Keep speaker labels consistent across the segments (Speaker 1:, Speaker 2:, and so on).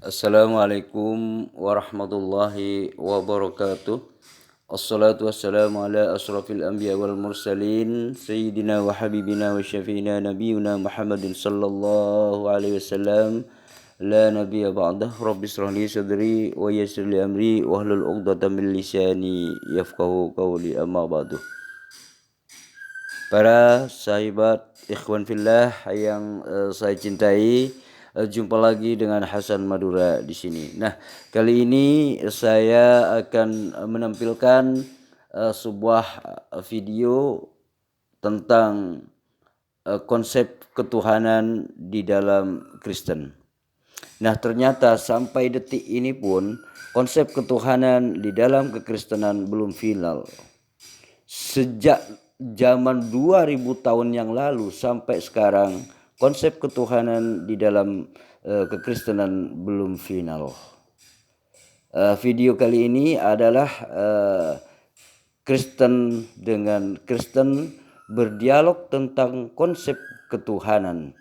Speaker 1: Assalamualaikum warahmatullahi wabarakatuh. Assalatu wassalamu ala asrafil anbiya wal mursalin Sayyidina wa habibina wa syafiina nabiyuna Muhammadin sallallahu alaihi wasallam. La nabiyya ba'dah. Rabbi israh li sadri wa yassir li amri wahlul 'uqdatam min lisani yafqahu qawli, amma ba'du. Para sahabat ikhwan fillah yang saya cintai, jumpa lagi dengan Hasan Madura di sini. Nah, kali ini saya akan menampilkan sebuah video tentang konsep ketuhanan di dalam Kristen. Nah, ternyata sampai detik ini pun konsep ketuhanan di dalam kekristenan belum final. Sejak zaman 2000 tahun yang lalu sampai sekarang konsep ketuhanan di dalam kekristenan belum final. Video kali ini adalah Kristen dengan Kristen berdialog tentang konsep ketuhanan.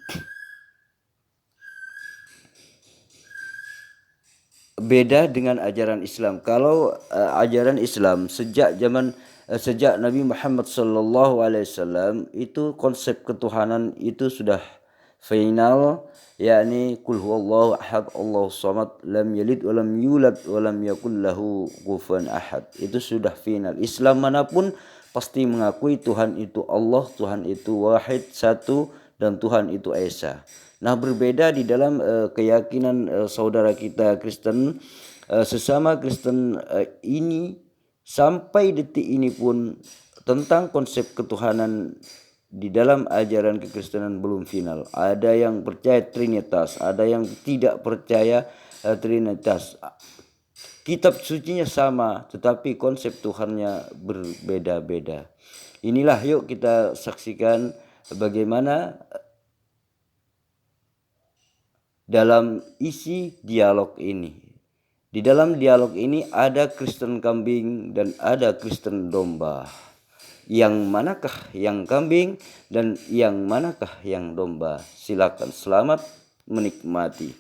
Speaker 1: Beda dengan ajaran Islam. Kalau ajaran Islam sejak Nabi Muhammad SAW itu konsep ketuhanan itu sudah final, yakni kul huwallahu ahad Allahu samad lam yalid wa lam yulad wa lam yakul lahu kufuwan ahad. Itu sudah final. Islam manapun pasti mengakui Tuhan itu Allah, Tuhan itu wahid, satu, dan Tuhan itu esa. Nah, berbeda di dalam keyakinan saudara kita Kristen, sesama Kristen ini sampai detik ini pun tentang konsep ketuhanan di dalam ajaran kekristenan belum final. Ada yang percaya Trinitas, ada yang tidak percaya Trinitas. Kitab sucinya sama, tetapi konsep Tuhannya berbeda-beda. Inilah yuk kita saksikan bagaimana dalam isi dialog ini. Di dalam dialog ini ada Kristen kambing dan ada Kristen domba. Yang manakah yang kambing dan yang manakah yang domba? Silakan, selamat menikmati.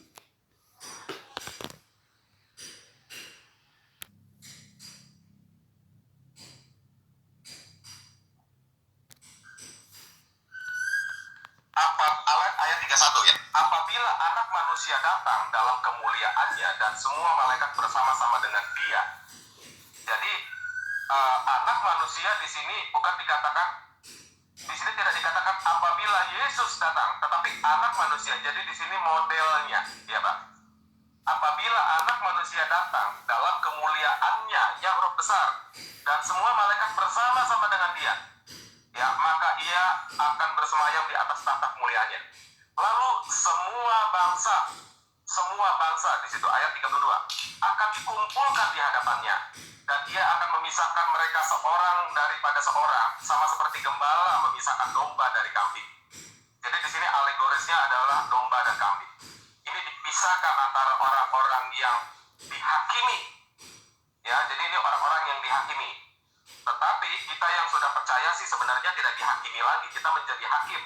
Speaker 2: Ayat 31 ya. Apabila anak manusia datang dalam kemuliaannya dan semua malaikat bersama-sama dengan dia. Jadi anak manusia di sini bukan dikatakan, di sini tidak dikatakan apabila Yesus datang, tetapi anak manusia. Jadi di sini modelnya, ya Pak. Apabila anak manusia datang dalam kemuliaannya yang roh besar dan semua malaikat bersama-sama dengan dia, ya, maka ia akan bersemayam di atas tahta kemuliaannya. Lalu semua bangsa di situ ayat 32 akan dikumpulkan di hadapannya, dan ia akan memisahkan mereka seorang daripada seorang, sama seperti gembala memisahkan domba dari kambing. Jadi di sini alegorisnya adalah domba dan kambing. Ini dipisahkan antara orang-orang yang dihakimi. Ya, jadi ini orang-orang yang dihakimi. Tetapi kita yang sudah percaya sih sebenarnya tidak dihakimi lagi, kita menjadi hakim.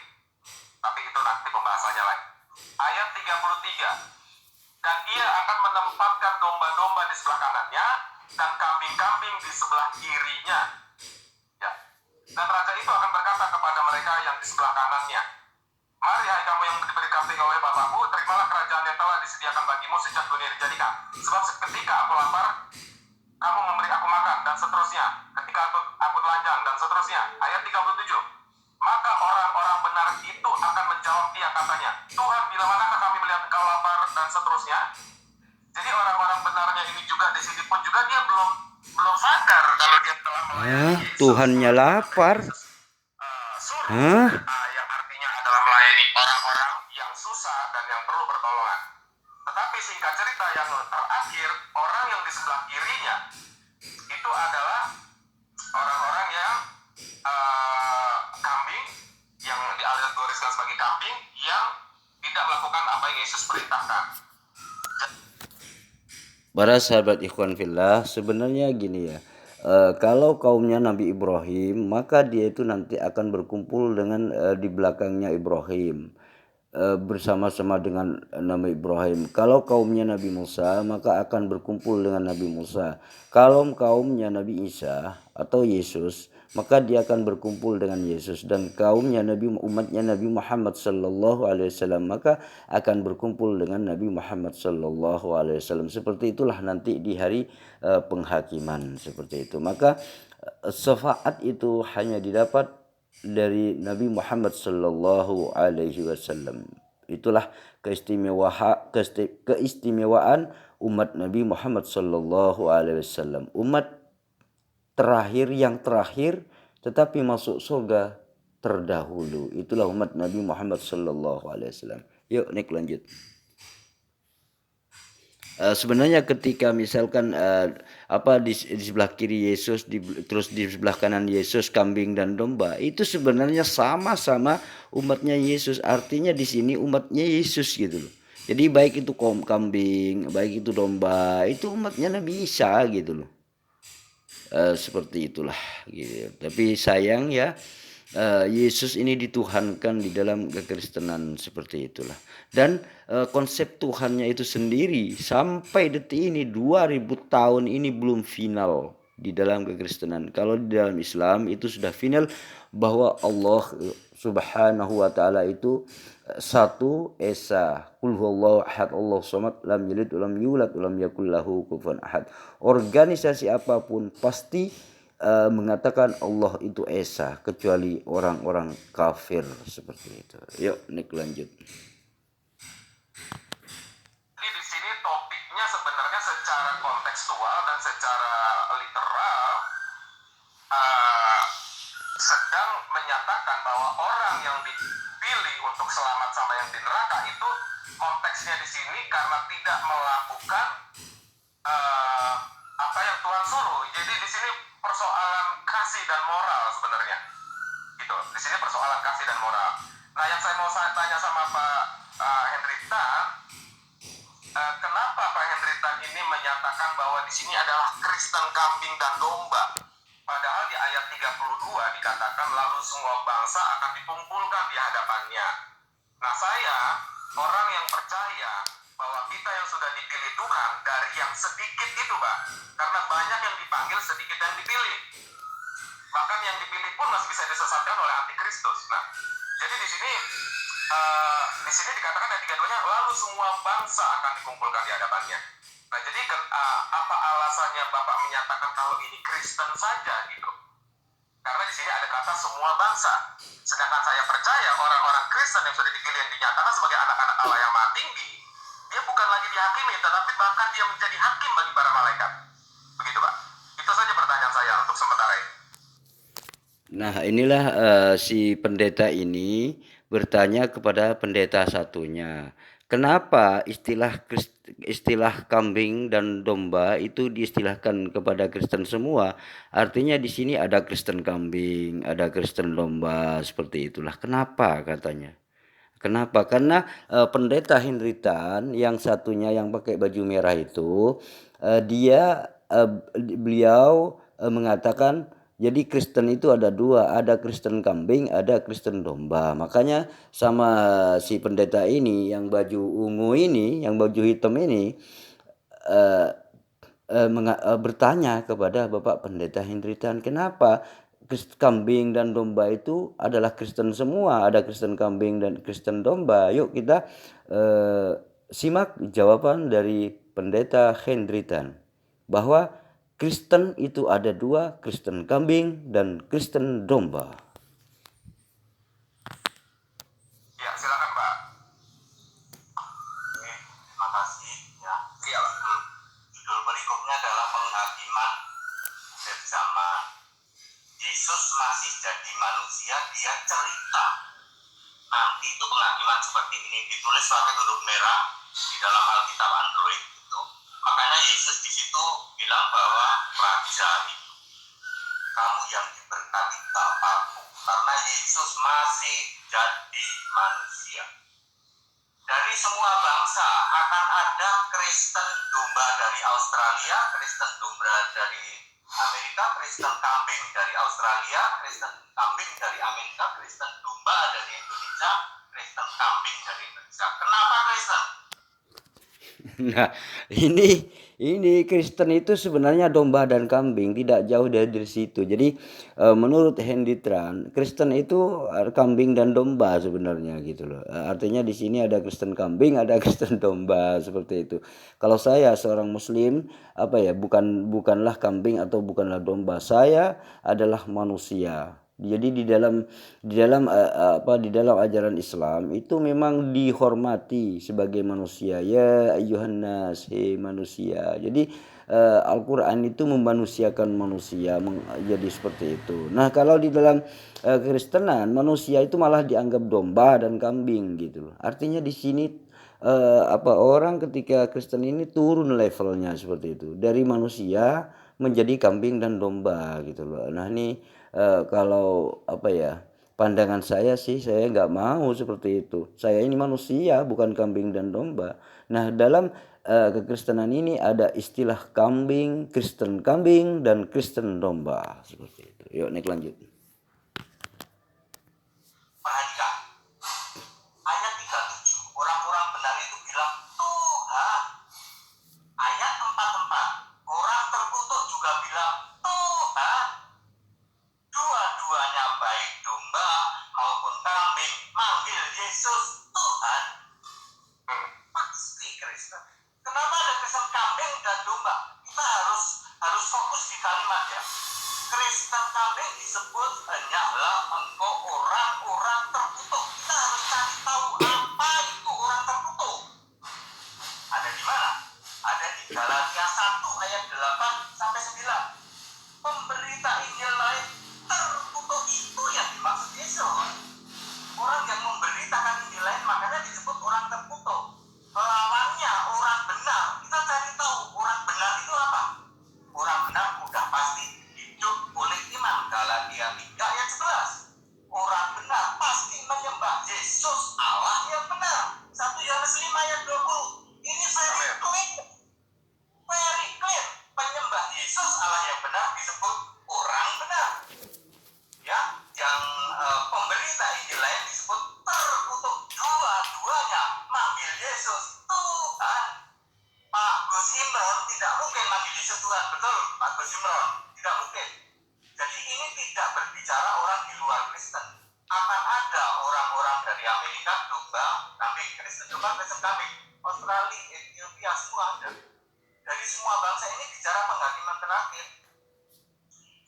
Speaker 2: Tapi itu nanti pembahasannya lagi. Ayat 33. Dan ia akan menempatkan domba-domba di sebelah kanannya dan kambing-kambing di sebelah kirinya. Ya. Dan raja itu akan berkata kepada mereka yang di sebelah kanannya, mari hai kamu yang diberi kambing oleh Bapakku, terimalah kerajaan yang telah disediakan bagimu sejak dunia dijadikan. Sebab ketika aku lapar, kamu memberi aku makan, dan seterusnya. Ketika aku telanjang, dan seterusnya. Ayat 37. Maka orang-orang benar itu akan menjawab dia, katanya, Tuhan, bila manakah kami melihat engkau lapar, dan seterusnya. Jadi orang-orang benarnya ini juga di sini pun juga dia belum sadar kalau dia telah melayani Yesus.
Speaker 1: Tuhannya lapar.
Speaker 2: Yang artinya adalah melayani orang-orang yang susah dan yang perlu pertolongan. Tetapi singkat cerita yang terakhir, orang yang di sebelah kirinya itu adalah orang-orang yang kambing, yang dialegoriskan sebagai kambing, yang tidak melakukan apa yang Yesus perintahkan.
Speaker 1: Para sahabat ikhwan fillah, sebenarnya gini ya, kalau kaumnya Nabi Ibrahim, maka dia itu nanti akan berkumpul dengan di belakangnya Ibrahim. bersama-sama dengan Nabi Ibrahim. Kalau kaumnya Nabi Musa, maka akan berkumpul dengan Nabi Musa. Kalau kaumnya Nabi Isa atau Yesus, maka dia akan berkumpul dengan Yesus. Dan kaumnya umatnya Nabi Muhammad sallallahu alaihi wasallam, maka akan berkumpul dengan Nabi Muhammad sallallahu alaihi wasallam. Seperti itulah nanti di hari penghakiman, seperti itu. Maka syafaat itu hanya didapat dari Nabi Muhammad sallallahu alaihi wasallam. Itulah keistimewaan umat Nabi Muhammad sallallahu alaihi wasallam. Umat terakhir yang terakhir tetapi masuk surga terdahulu. Itulah umat Nabi Muhammad sallallahu alaihi wasallam. Yuk, Nik, lanjut. Sebenarnya ketika misalkan di sebelah kiri Yesus, terus di sebelah kanan Yesus kambing dan domba, itu sebenarnya sama-sama umatnya Yesus. Artinya di sini umatnya Yesus gitu loh. Jadi baik itu kambing, baik itu domba, itu umatnya Nabi Isa gitu loh. Seperti itulah gitu. Tapi sayang ya, Yesus ini dituhankan di dalam kekristenan, seperti itulah. Dan konsep Tuhannya itu sendiri sampai detik ini 2000 tahun ini belum final di dalam kekristenan. Kalau di dalam Islam itu sudah final bahwa Allah Subhanahu wa taala itu satu esa, qul huwallahu ahad, Allahu samad, lam yalid walam yulad walam yakul lahu kufuwan ahad. Organisasi apapun pasti mengatakan Allah itu esa, kecuali orang-orang kafir, seperti itu. Yuk, Nik, lanjut.
Speaker 2: Jadi di sini topiknya sebenarnya secara kontekstual dan secara literal sedang menyatakan bahwa orang yang dipilih untuk selamat sama yang di neraka itu konteksnya di sini karena tidak melakukan apa yang Tuhan suruh. Jadi di sini persoalan kasih dan moral sebenarnya. Gitu. Di sini persoalan kasih dan moral. Nah, yang saya mau tanya sama Pak Hendritan, kenapa Pak Hendritan ini menyatakan bahwa di sini adalah Kristen kambing dan domba? Padahal di ayat 32 dikatakan lalu semua bangsa akan dikumpulkan di hadapannya. Nah, saya orang yang percaya bahwa kita yang sudah dipilih Tuhan dari yang sedikit itu, Pak. Karena banyak yang dipanggil, sedikit yang dipilih. Bahkan yang dipilih pun masih bisa disesatkan oleh antikristus. Nah, jadi di sini dikatakan ada 32-nya, lalu semua bangsa akan dikumpulkan di hadapannya. Nah, jadi apa alasannya Bapak menyatakan kalau ini Kristen saja gitu? Karena di sini ada kata semua bangsa. Sedangkan saya percaya orang-orang Kristen yang sudah dipilih, yang dinyatakan sebagai anak-anak Allah yang Maha Tinggi, dia bukan lagi dihakimi, tetapi bahkan dia menjadi hakim bagi para malaikat. Begitu, Pak. Itu saja pertanyaan saya untuk sementara ini.
Speaker 1: Nah, inilah si pendeta ini bertanya kepada pendeta satunya, kenapa istilah kambing dan domba itu diistilahkan kepada Kristen semua? Artinya di sini ada Kristen kambing, ada Kristen domba, seperti itulah. Kenapa katanya? Kenapa? Karena pendeta Hendritan yang satunya yang pakai baju merah itu, beliau mengatakan jadi Kristen itu ada dua, ada Kristen kambing, ada Kristen domba. Makanya sama si pendeta ini yang baju ungu ini, yang baju hitam ini bertanya kepada Bapak Pendeta Hendritan, kenapa kambing dan domba itu adalah Kristen semua, ada Kristen kambing dan Kristen domba. Yuk kita simak jawaban dari Pendeta Hendritan bahwa Kristen itu ada dua, Kristen kambing dan Kristen domba.
Speaker 2: Ya, silakan Pak. Oke, terima kasih. Ya, iya Pak. Judul berikutnya adalah penghakiman akhir zaman. Yesus masih jadi manusia, dia cerita. Nanti itu penghakiman seperti ini ditulis pakai huruf merah di dalam Alkitab Android itu. Makanya Yesus di situ bilang bahwa raja itu, kamu yang diberkati Bapakku, karena Yesus masih jadi manusia. Dari semua bangsa akan ada Kristen domba dari Australia, Kristen domba dari Amerika, Kristen kambing dari Australia, Kristen kambing dari Amerika, Kristen domba dari Indonesia, Kristen kambing dari
Speaker 1: Nah, ini Kristen itu sebenarnya domba dan kambing, tidak jauh dari situ. Jadi, menurut Hendy Tran, Kristen itu kambing dan domba sebenarnya gitu loh. Artinya di sini ada Kristen kambing, ada Kristen domba, seperti itu. Kalau saya seorang muslim, apa ya, bukanlah kambing atau bukanlah domba. Saya adalah manusia. Jadi di dalam ajaran Islam itu memang dihormati sebagai manusia. Ya ayyuhan nas, hei manusia. Jadi Al-Qur'an itu memanusiakan manusia, jadi seperti itu. Nah, kalau di dalam Kristenan, manusia itu malah dianggap domba dan kambing gitu loh. Artinya di sini orang ketika Kristen ini turun levelnya seperti itu. Dari manusia menjadi kambing dan domba gitu loh. Nah, ini kalau pandangan saya sih, saya nggak mau seperti itu. Saya ini manusia, bukan kambing dan domba. Nah, dalam kekristenan ini ada istilah kambing, Kristen kambing dan Kristen domba seperti itu. Yuk, naik lanjut.
Speaker 2: Perhatikan ayat 37, orang-orang benar itu bilang Tuhan. Ayat 44, orang terkutuk juga bilang Tuhan. Dua-duanya baik domba maupun kambing manggil Yesus Tuhan. Pasti Kristen. Kenapa ada Kristen kambing dan domba? Kita harus fokus di kalimat ya. Kristen kambing disebut hanyalah engkau orang-orang terkutuk. Kita harus cari tahu apa itu orang terkutuk. Ada di mana? Ada di Galatia 1 ayat 8 sampai 9. Pemberita Injil lain terkutuk itu yang dimaksud Yesus. Orang yang memberitakan Injil lain makanya disebut orang terkutuk. Lawannya orang benar. Kita cari tahu orang benar itu apa. Orang benar udah pasti hidup oleh iman. Galatia 3 ayat 11. Orang benar pasti menyembah Yesus Allah yang benar. 1 Yohanes 5 ayat 20. Ini very clear. Very clear. Penyembah Yesus Allah yang benar disebut orang benar. Ya, yang pemberita Injil lain disebut terkutuk. Dua-duanya manggil Yesus Tuhan. Pak Gus Imron tidak mungkin manggil Yesus Tuhan, betul Pak Gus Imron? Tidak mungkin. Jadi ini tidak berbicara orang di luar Kristen. Akan ada orang-orang dari Amerika domba, kambing, Kristen domba, Kristen kambing, Australia, Ethiopia, semua ada. Dari semua bangsa ini bicara penghakiman terakhir.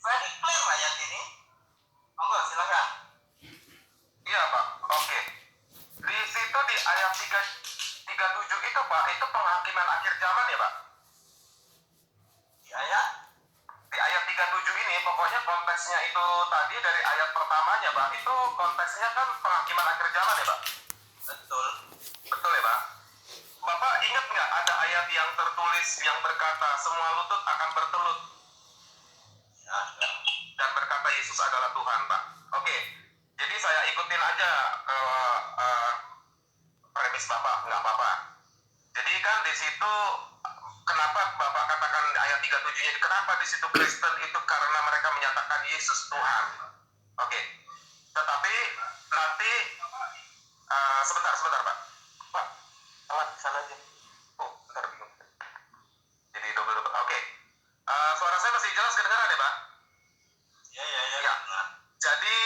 Speaker 2: Very clear ayat ini. Monggo silakan. Iya Pak, oke. Di situ di ayat 37 itu Pak, itu penghakiman akhir zaman ya Pak? Di ayat 37 ini pokoknya konteksnya itu tadi dari ayat pertamanya Pak, itu konteksnya kan penghakiman akhir zaman ya Pak? Betul. Betul ya Pak? Bapak ingat nggak ada ayat yang tertulis yang berkata semua lutut akan bertelut dan berkata Yesus adalah Tuhan Pak? Oke, jadi saya ikutin aja ke premis Bapak, nggak apa-apa. Jadi kan di situ kenapa Bapak katakan ayat 37-nya, kenapa di situ Kristen itu karena mereka menyatakan Yesus Tuhan. Oke. Tetapi nanti sebentar Pak. Pak, lewat sana aja. Oh, bentar bingung. Jadi double. Oke. Suara saya masih jelas kedengaran ya, Pak? Ya. Jadi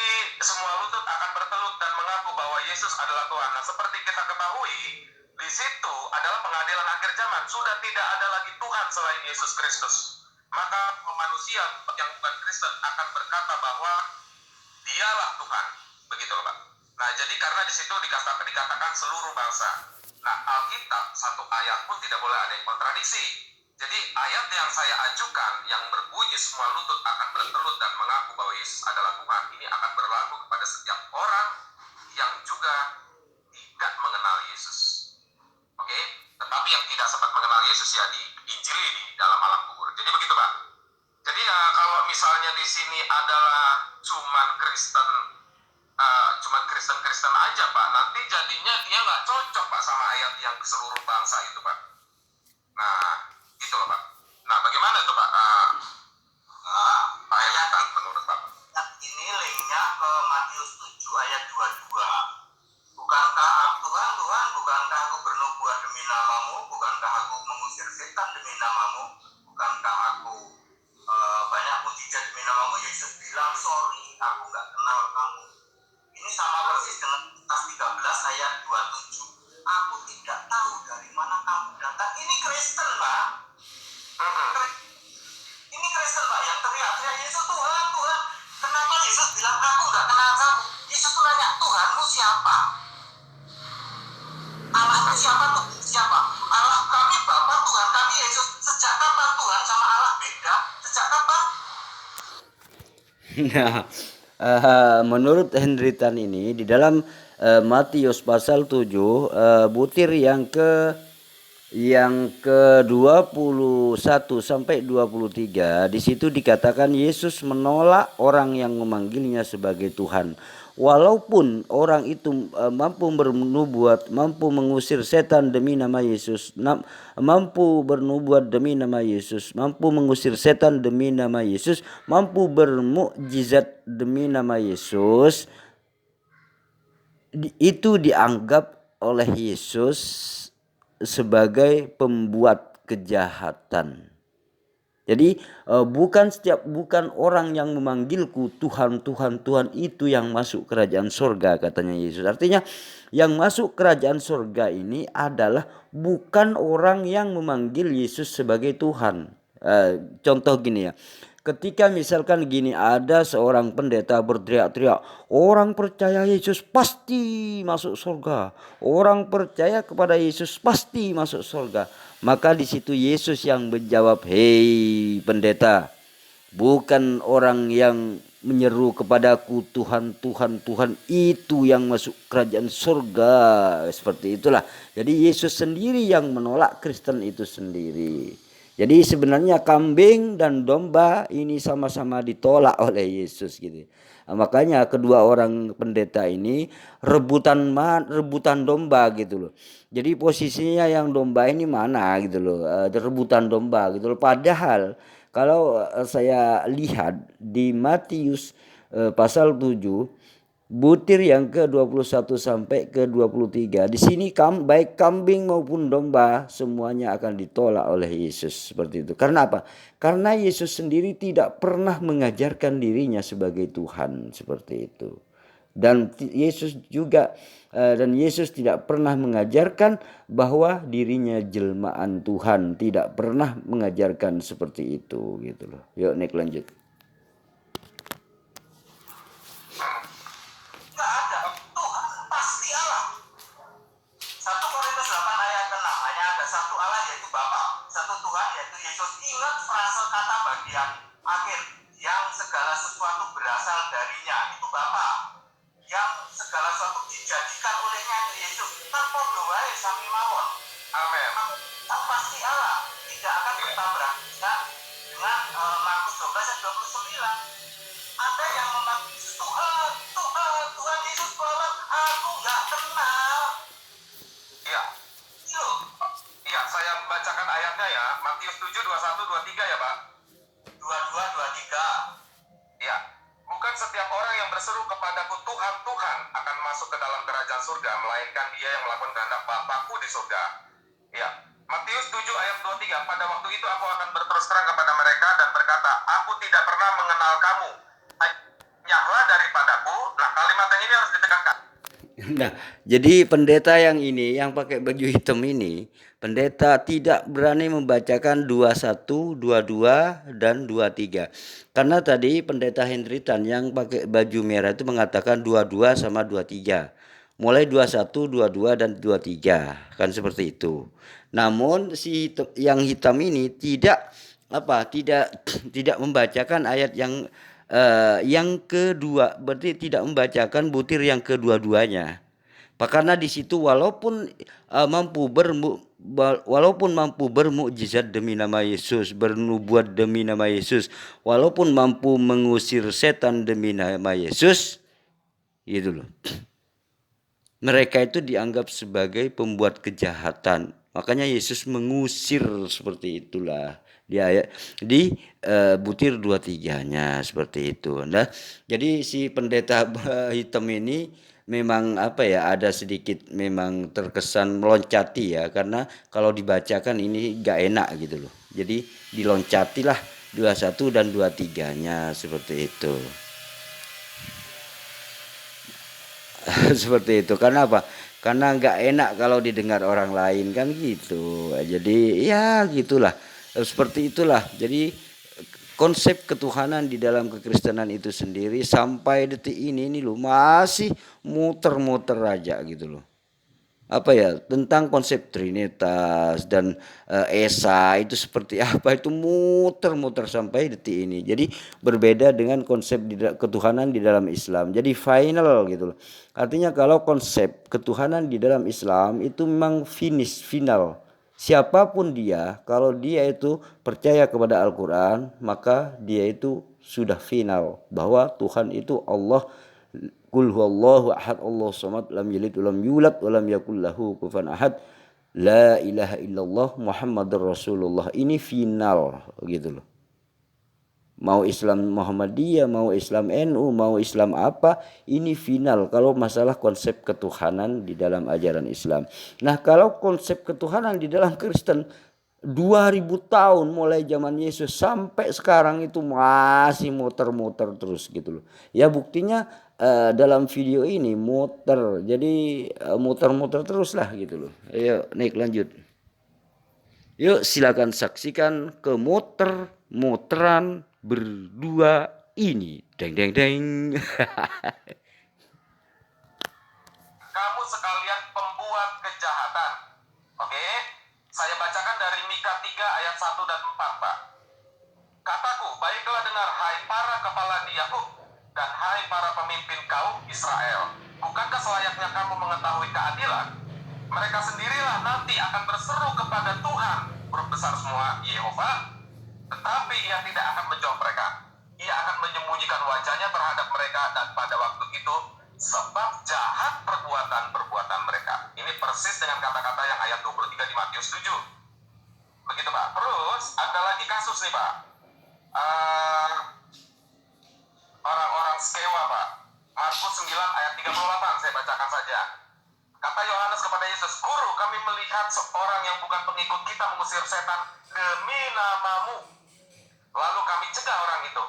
Speaker 2: semua lutut akan bertelut dan mengaku bahwa Yesus adalah Tuhan. Nah, seperti kita ketahui, di situ adalah pengadilan akhir zaman. Sudah tidak ada lagi Tuhan selain Yesus Kristus. Maka manusia yang bukan Kristen akan berkata bahwa Dialah Tuhan. Begitu loh, Pak. Nah, jadi karena di situ dikatakan seluruh bangsa. Nah, Alkitab satu ayat pun tidak boleh ada yang kontradiksi. Jadi ayat yang saya ajukan yang berbunyi semua lutut akan bertelut dan mengaku bahwa Yesus adalah Tuhan, ini akan berlaku kepada setiap orang yang juga tidak mengenal Yesus. Oke? Tetapi yang tidak sempat mengenal Yesus ya diinjili di dalam alam kubur. Jadi begitu, Pak. Jadi ya kalau misalnya di sini adalah cuman Kristen aja, Pak, nanti jadinya dia nggak cocok, Pak, sama ayat yang seluruh bangsa itu, Pak. Nah, gitu loh, Pak. Nah, bagaimana tuh, Pak? Ayat kan menurut Pak. Ini linknya ke Matius 7 ayat 22. Bukankah Tuhan, bukankah aku bernubuat demi namamu, bukankah aku
Speaker 1: Nah, menurut Henry Tan ini di dalam Matius pasal 7 butir yang ke-21 sampai 23 di situ dikatakan Yesus menolak orang yang memanggilnya sebagai Tuhan. Walaupun orang itu mampu bernubuat, mampu mengusir setan demi nama Yesus, mampu bernubuat demi nama Yesus, mampu mengusir setan demi nama Yesus, mampu bermukjizat demi nama Yesus, itu dianggap oleh Yesus sebagai pembuat kejahatan. Jadi bukan orang yang memanggilku Tuhan, Tuhan, Tuhan itu yang masuk kerajaan surga, katanya Yesus. Artinya yang masuk kerajaan surga ini adalah bukan orang yang memanggil Yesus sebagai Tuhan. Contoh gini ya. Ketika misalkan gini, ada seorang pendeta berteriak-teriak, orang percaya Yesus pasti masuk surga. Orang percaya kepada Yesus pasti masuk surga. Maka di situ Yesus yang menjawab, hei pendeta, bukan orang yang menyeru kepadaku Tuhan, Tuhan, Tuhan itu yang masuk kerajaan surga. Seperti itulah. Jadi Yesus sendiri yang menolak Kristen itu sendiri. Jadi sebenarnya kambing dan domba ini sama-sama ditolak oleh Yesus gitu. Nah, makanya kedua orang pendeta ini rebutan domba gitu loh. Jadi posisinya yang domba ini mana gitu loh, rebutan domba gitu loh. Padahal kalau saya lihat di Matius pasal 7 butir yang ke-21 sampai ke-23. Di sini baik kambing maupun domba semuanya akan ditolak oleh Yesus seperti itu. Karena apa? Karena Yesus sendiri tidak pernah mengajarkan dirinya sebagai Tuhan seperti itu. Dan Yesus tidak pernah mengajarkan bahwa dirinya jelmaan Tuhan, tidak pernah mengajarkan seperti itu gitu loh. Yuk Nick lanjut.
Speaker 2: Nggak ada. Tuhan pasti Allah. 1 Korintus 8 ayat 6 hanya ada satu Allah yaitu Bapa, satu Tuhan yaitu Yesus. Ingat frase kata bagian akhir, yang segala sesuatu berasal darinya itu Bapa, yang segala sesuatu dijadikan olehnya itu Yesus. Tanpa doa sami mawon. Amin. Pasti Allah tidak akan bertabrakan dengan Markus 12 ayat 29. Ada yang memanggil Tuhan, Tuhan, Tuhan Yesus tolong, aku nggak kenal. Iya, iya, saya bacakan ayatnya ya, Matius 7, 21, 23 ya Pak. 22, 23. Iya, bukan setiap orang yang berseru kepadaku Tuhan, Tuhan akan masuk ke dalam kerajaan surga, melainkan dia yang melakukan kehendak Bapakku di surga. Iya, Matius 7 ayat 23, pada waktu itu aku akan berterus terang kepada mereka dan berkata, aku tidak pernah mengenal kamu, hanyalah daripadaku. Nah, kalimat yang ini harus ditekankan.
Speaker 1: Nah, jadi pendeta yang ini, yang pakai baju hitam ini, pendeta tidak berani membacakan 21, 22, dan 23. Karena tadi pendeta Henry Tan yang pakai baju merah itu mengatakan 22 sama 23. Mulai 21, 22, dan 23. Kan seperti itu. Namun si yang hitam ini tidak tidak membacakan ayat yang kedua, berarti tidak membacakan butir yang kedua-duanya. Karena di situ walaupun mampu bermukjizat demi nama Yesus, bernubuat demi nama Yesus, walaupun mampu mengusir setan demi nama Yesus, gitu loh. Mereka itu dianggap sebagai pembuat kejahatan. Makanya Yesus mengusir seperti itulah di butir 23-nya seperti itu. Nah, jadi si pendeta hitam ini memang ada sedikit memang terkesan meloncati ya, karena kalau dibacakan ini gak enak gitu loh. Jadi diloncatilah 21 dan 23-nya seperti itu. Seperti itu. Karena apa? Karena nggak enak kalau didengar orang lain kan gitu. Jadi ya gitulah. Seperti itulah. Jadi konsep ketuhanan di dalam kekristenan itu sendiri sampai detik ini loh masih muter-muter aja gitu loh. apa ya, tentang konsep Trinitas dan Esa itu seperti apa, itu muter-muter sampai detik ini. Jadi berbeda dengan konsep ketuhanan di dalam Islam. Jadi final gitu loh. Artinya kalau konsep ketuhanan di dalam Islam itu memang finish, final. Siapapun dia, kalau dia itu percaya kepada Al-Quran, maka dia itu sudah final bahwa Tuhan itu Allah. Qul huwallahu ahad, Allahu samad, lam yalid walam yulad walam yakul lahu kufuwan ahad. La ilaha illallah Muhammadur Rasulullah. Ini final gitu loh. Mau Islam Muhammadiyah, mau Islam NU, mau Islam apa, ini final kalau masalah konsep ketuhanan di dalam ajaran Islam. Nah, kalau konsep ketuhanan di dalam Kristen 2000 tahun mulai zaman Yesus sampai sekarang itu masih muter-muter terus gitu loh. Ya buktinya dalam video ini muter. Jadi muter-muter terus lah gitu loh. Ayo naik lanjut. Yuk silakan saksikan kemuter-muteran berdua ini. Deng deng deng.
Speaker 2: Kamu sekalian pembuat kejahatan. Oke? Saya bacakan dari Mika 3 ayat 1 dan 4, Pak. Kataku, baiklah dengar hai para kepala di Yakub dan hai para pemimpin kaum Israel. Bukankah selayaknya kamu mengetahui keadilan? Mereka sendirilah nanti akan berseru kepada Tuhan, huruf besar semua, Yehova, tetapi ia tidak akan menjawab mereka. Ia akan menyembunyikan wajahnya terhadap mereka dan pada waktu itu sebab jahat perbuatan-perbuatan mereka. Ini persis dengan kata-kata yang ayat 23 di Matius 7. Begitu, Pak. Terus ada lagi kasus nih, Pak. Orang-orang Skewa, Pak. Markus 9 ayat 38 saya bacakan saja. Kata Yohanes kepada Yesus, Guru, kami melihat seorang yang bukan pengikut kita mengusir setan demi namamu. Lalu kami cegah orang itu.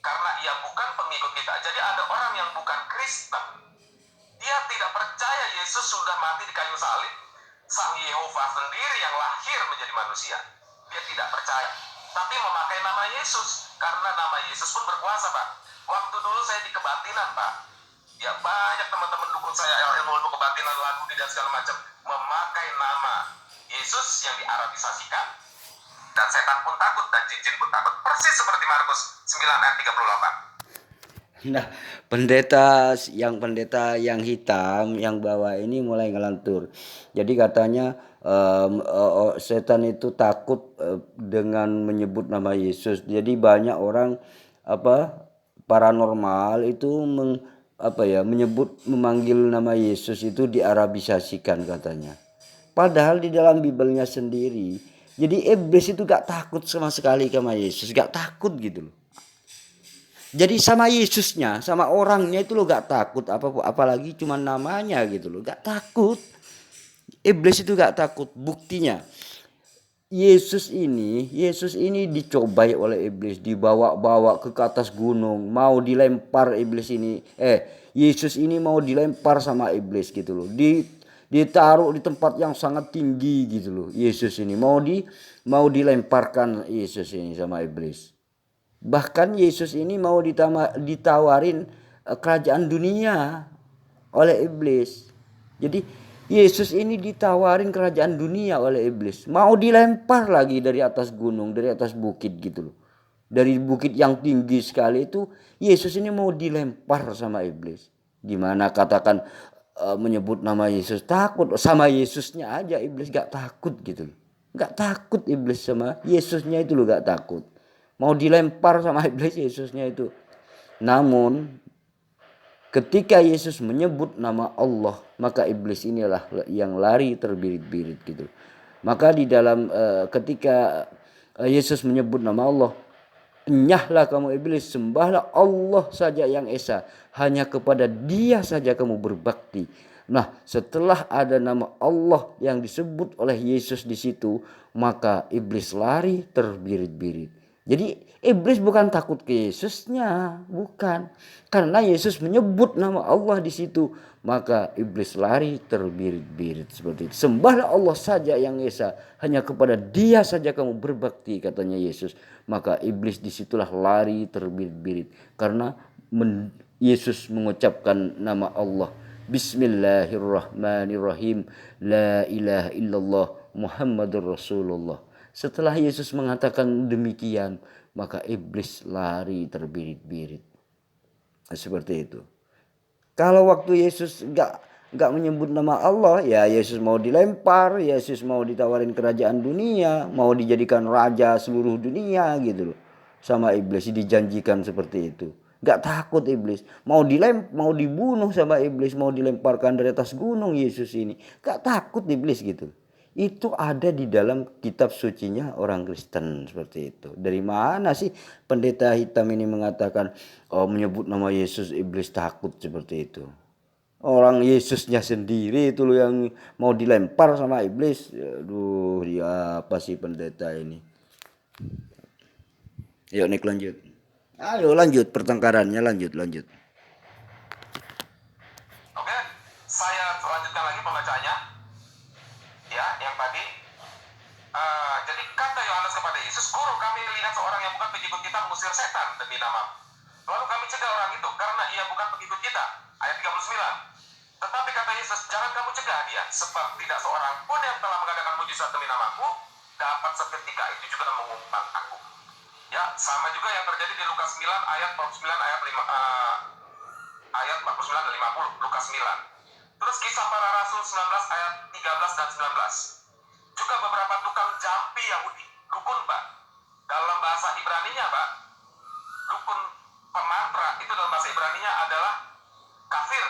Speaker 2: Karena ia bukan pengikut kita. Jadi ada orang yang bukan Kristen. Dia tidak percaya Yesus sudah mati di kayu salib. Sang Yehova sendiri yang lahir menjadi manusia. Dia tidak percaya. Tapi memakai nama Yesus. Karena nama Yesus pun berkuasa, Pak. Waktu dulu saya di kebatinan, Pak. Ya banyak teman-teman dukun saya ilmu kebatinan, lagu dan segala macam memakai nama Yesus yang diarabisasikan, dan setan pun takut dan jin-jin pun takut, persis seperti Markus 9 ayat 38.
Speaker 1: Nah, pendeta yang hitam yang bawah ini mulai ngelantur. Jadi katanya setan itu takut dengan menyebut nama Yesus. Jadi banyak orang paranormal itu menyebut memanggil nama Yesus itu diarabisasikan katanya. Padahal di dalam Bibelnya sendiri, jadi iblis itu gak takut sama sekali sama Yesus, gak takut gitu loh. Jadi sama Yesusnya, sama orangnya itu lo gak takut, apalagi cuma namanya gitu loh, gak takut. Iblis itu gak takut. Buktinya Yesus ini dicobai oleh iblis, dibawa-bawa ke atas gunung, mau dilempar iblis ini. Yesus ini mau dilempar sama iblis gitu loh. Ditaruh di tempat yang sangat tinggi gitu loh. Yesus ini mau dilemparkan Yesus ini sama iblis. Bahkan Yesus ini mau ditawarin kerajaan dunia oleh iblis. Jadi Yesus ini ditawarin kerajaan dunia oleh iblis. Mau dilempar lagi dari atas gunung, dari atas bukit gitu loh. Dari bukit yang tinggi sekali itu Yesus ini mau dilempar sama iblis. Gimana katakan menyebut nama Yesus, takut sama Yesusnya aja iblis gak takut gitu loh. Gak takut iblis sama Yesusnya itu loh, gak takut. Mau dilempar sama iblis Yesusnya itu. Namun ketika Yesus menyebut nama Allah, maka iblis inilah yang lari terbirit-birit gitu. Maka di dalam ketika Yesus menyebut nama Allah, enyahlah kamu iblis, sembahlah Allah saja yang esa, hanya kepada Dia saja kamu berbakti. Nah, setelah ada nama Allah yang disebut oleh Yesus di situ, maka iblis lari terbirit-birit. Jadi iblis bukan takut ke Yesusnya, bukan. Karena Yesus menyebut nama Allah di situ, maka iblis lari terbirit-birit seperti itu. Sembahlah Allah saja yang esa, hanya kepada Dia saja kamu berbakti, katanya Yesus. Maka iblis disitulah lari terbirit-birit karena Yesus mengucapkan nama Allah Bismillahirrahmanirrahim. La ilaha illallah Muhammadur Rasulullah. Setelah Yesus mengatakan demikian, maka iblis lari terbirit-birit. Seperti itu. Kalau waktu Yesus nggak menyebut nama Allah, ya Yesus mau dilempar, Yesus mau ditawarin kerajaan dunia, mau dijadikan raja seluruh dunia gitu loh. Sama iblis dijanjikan seperti itu. Nggak takut iblis. Mau dibunuh sama iblis, mau dilemparkan dari atas gunung Yesus ini. Nggak takut iblis gitu. Itu ada di dalam kitab sucinya orang Kristen seperti itu. Dari mana sih pendeta hitam ini mengatakan menyebut nama Yesus iblis takut seperti itu? Orang Yesusnya sendiri itu loh yang mau dilempar sama iblis. Aduh, dia apa sih pendeta ini? Yuk Nick lanjut. Ayo lanjut pertengkarannya, lanjut.
Speaker 2: Oke, saya lanjutkan lagi pembacaannya. Ya, yang tadi. Jadi kata Yohanes kepada Yesus, Guru, kami lihat seorang yang bukan pengikut kita mengusir setan demi nama. Lalu kami cegah orang itu karena ia bukan pengikut kita. Ayat 39. Tetapi kata Yesus, jangan kamu cegah dia, sebab tidak seorang pun yang telah mengadakan mujizat demi namaku dapat seketika itu juga mengumpat aku. Ya, sama juga yang terjadi di Lukas 9 ayat 49 ayat 49 dan 50. Lukas 9. Terus kisah para rasul 19 ayat 13 dan 19. Juga beberapa tukang jampi Yahudi, dukun Pak. Dalam bahasa Ibraninya Pak, dukun pemantra itu dalam bahasa Ibraninya adalah kafir.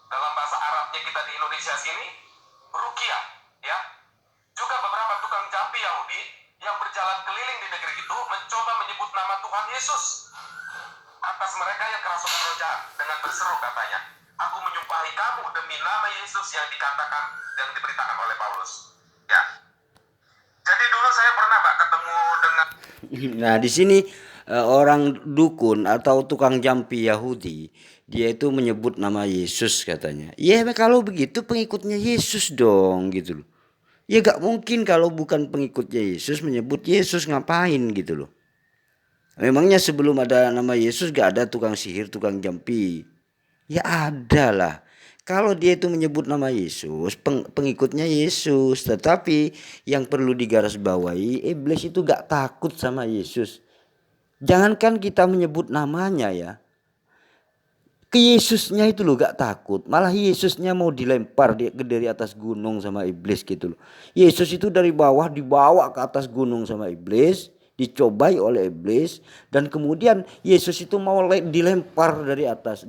Speaker 2: Dalam bahasa Arabnya kita di Indonesia sini, ruqyah, ya. Juga beberapa tukang jampi Yahudi yang berjalan keliling di negeri itu mencoba menyebut nama Tuhan Yesus atas mereka yang kerasukan roh jahat dengan berseru katanya, aku menyumpahi kamu demi nama Yesus yang dikatakan dan diberitakan oleh Paulus. Ya. Jadi dulu saya pernah Pak ketemu dengan
Speaker 1: Nah, di sini orang dukun atau tukang jampi Yahudi, dia itu menyebut nama Yesus katanya. Ya kalau begitu pengikutnya Yesus dong gitu loh. Ya gak mungkin kalau bukan pengikutnya Yesus menyebut Yesus, ngapain gitu loh. Memangnya sebelum ada nama Yesus gak ada tukang sihir, tukang jampi? Ya ada lah. Kalau dia itu menyebut nama Yesus, pengikutnya Yesus. Tetapi yang perlu digarisbawahi, iblis itu gak takut sama Yesus. Jangankan kita menyebut namanya ya. Ke Yesusnya itu loh gak takut. Malah Yesusnya mau dilempar dari atas gunung sama iblis gitu loh. Yesus itu dari bawah dibawa ke atas gunung sama iblis. Dicobai oleh iblis. Dan kemudian Yesus itu mau dilempar dari atas.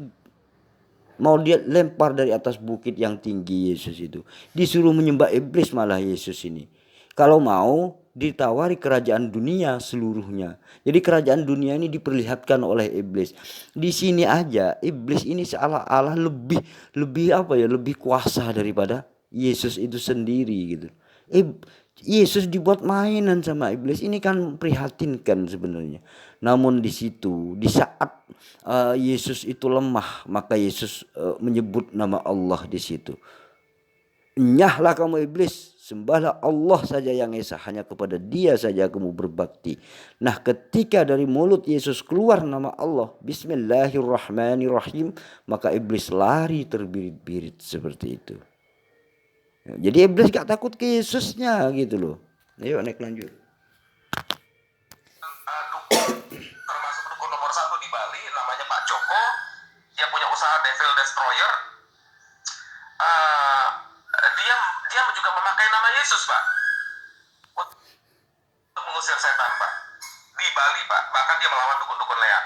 Speaker 1: Mau dia lempar dari atas bukit yang tinggi Yesus itu. Disuruh menyembah iblis malah Yesus ini. Kalau mau ditawari kerajaan dunia seluruhnya. Jadi kerajaan dunia ini diperlihatkan oleh iblis. Di sini aja iblis ini seolah-olah lebih apa ya, lebih kuasa daripada Yesus itu sendiri gitu. Yesus dibuat mainan sama iblis, ini kan prihatinkan sebenarnya. Namun di situ, di saat Yesus itu lemah, maka Yesus menyebut nama Allah di situ. Nyahlah kamu iblis, sembahlah Allah saja yang esa, hanya kepada Dia saja kamu berbakti. Nah, ketika dari mulut Yesus keluar nama Allah, Bismillahirrahmanirrahim, maka iblis lari terbirit-birit seperti itu. Jadi iblis gak takut ke Yesusnya gitu loh. Ayo naik lanjut.
Speaker 2: dukun, termasuk dukun nomor 1 di Bali, namanya Pak Joko. Dia punya usaha Devil Destroyer. Dia juga memakai nama Yesus Pak untuk mengusir setan Pak di Bali Pak. Bahkan dia melawan dukun-dukun leak.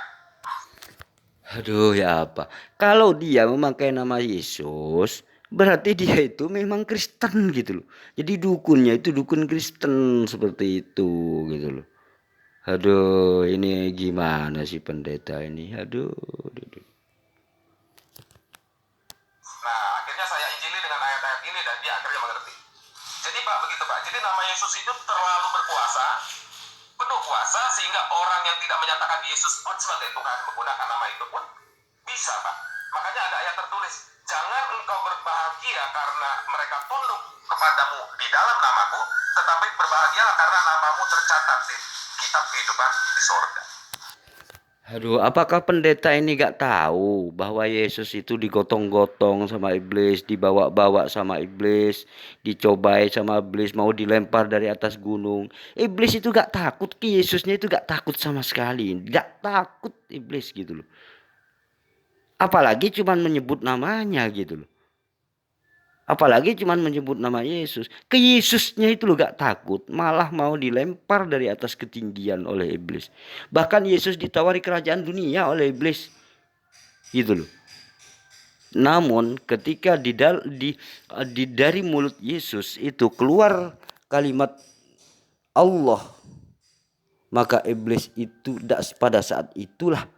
Speaker 1: Aduh ya apa. Kalau dia memakai nama Yesus, berarti dia itu memang Kristen gitu loh. Jadi dukunnya itu dukun Kristen seperti itu gitu loh. Aduh, ini gimana sih pendeta ini? Aduh.
Speaker 2: Nah, akhirnya saya injili dengan ayat-ayat ini dan dia akhirnya mengerti. Jadi Pak, begitu Pak. Jadi nama Yesus itu terlalu berkuasa, penuh kuasa, sehingga orang yang tidak menyatakan Yesus pun sebagai Tuhan menggunakan nama itu pun bisa Pak. Makanya ada ayat tertulis, jangan engkau berbahagia karena mereka tunduk kepadamu di dalam namaku, tetapi berbahagialah karena namamu tercatat di kitab kehidupan di sorga.
Speaker 1: Aduh, apakah pendeta ini gak tahu bahwa Yesus itu digotong-gotong sama iblis, dibawa-bawa sama iblis, dicobai sama iblis, mau dilempar dari atas gunung. Iblis itu gak takut, Yesusnya itu gak takut sama sekali. Gak takut iblis gitu loh. Apalagi cuman menyebut namanya gitu loh. Apalagi cuman menyebut nama Yesus. Ke Yesusnya itu loh gak takut. Malah mau dilempar dari atas ketinggian oleh iblis. Bahkan Yesus ditawari kerajaan dunia oleh iblis. Gitu loh. Namun ketika dari mulut Yesus itu keluar kalimat Allah, maka iblis itu pada saat itulah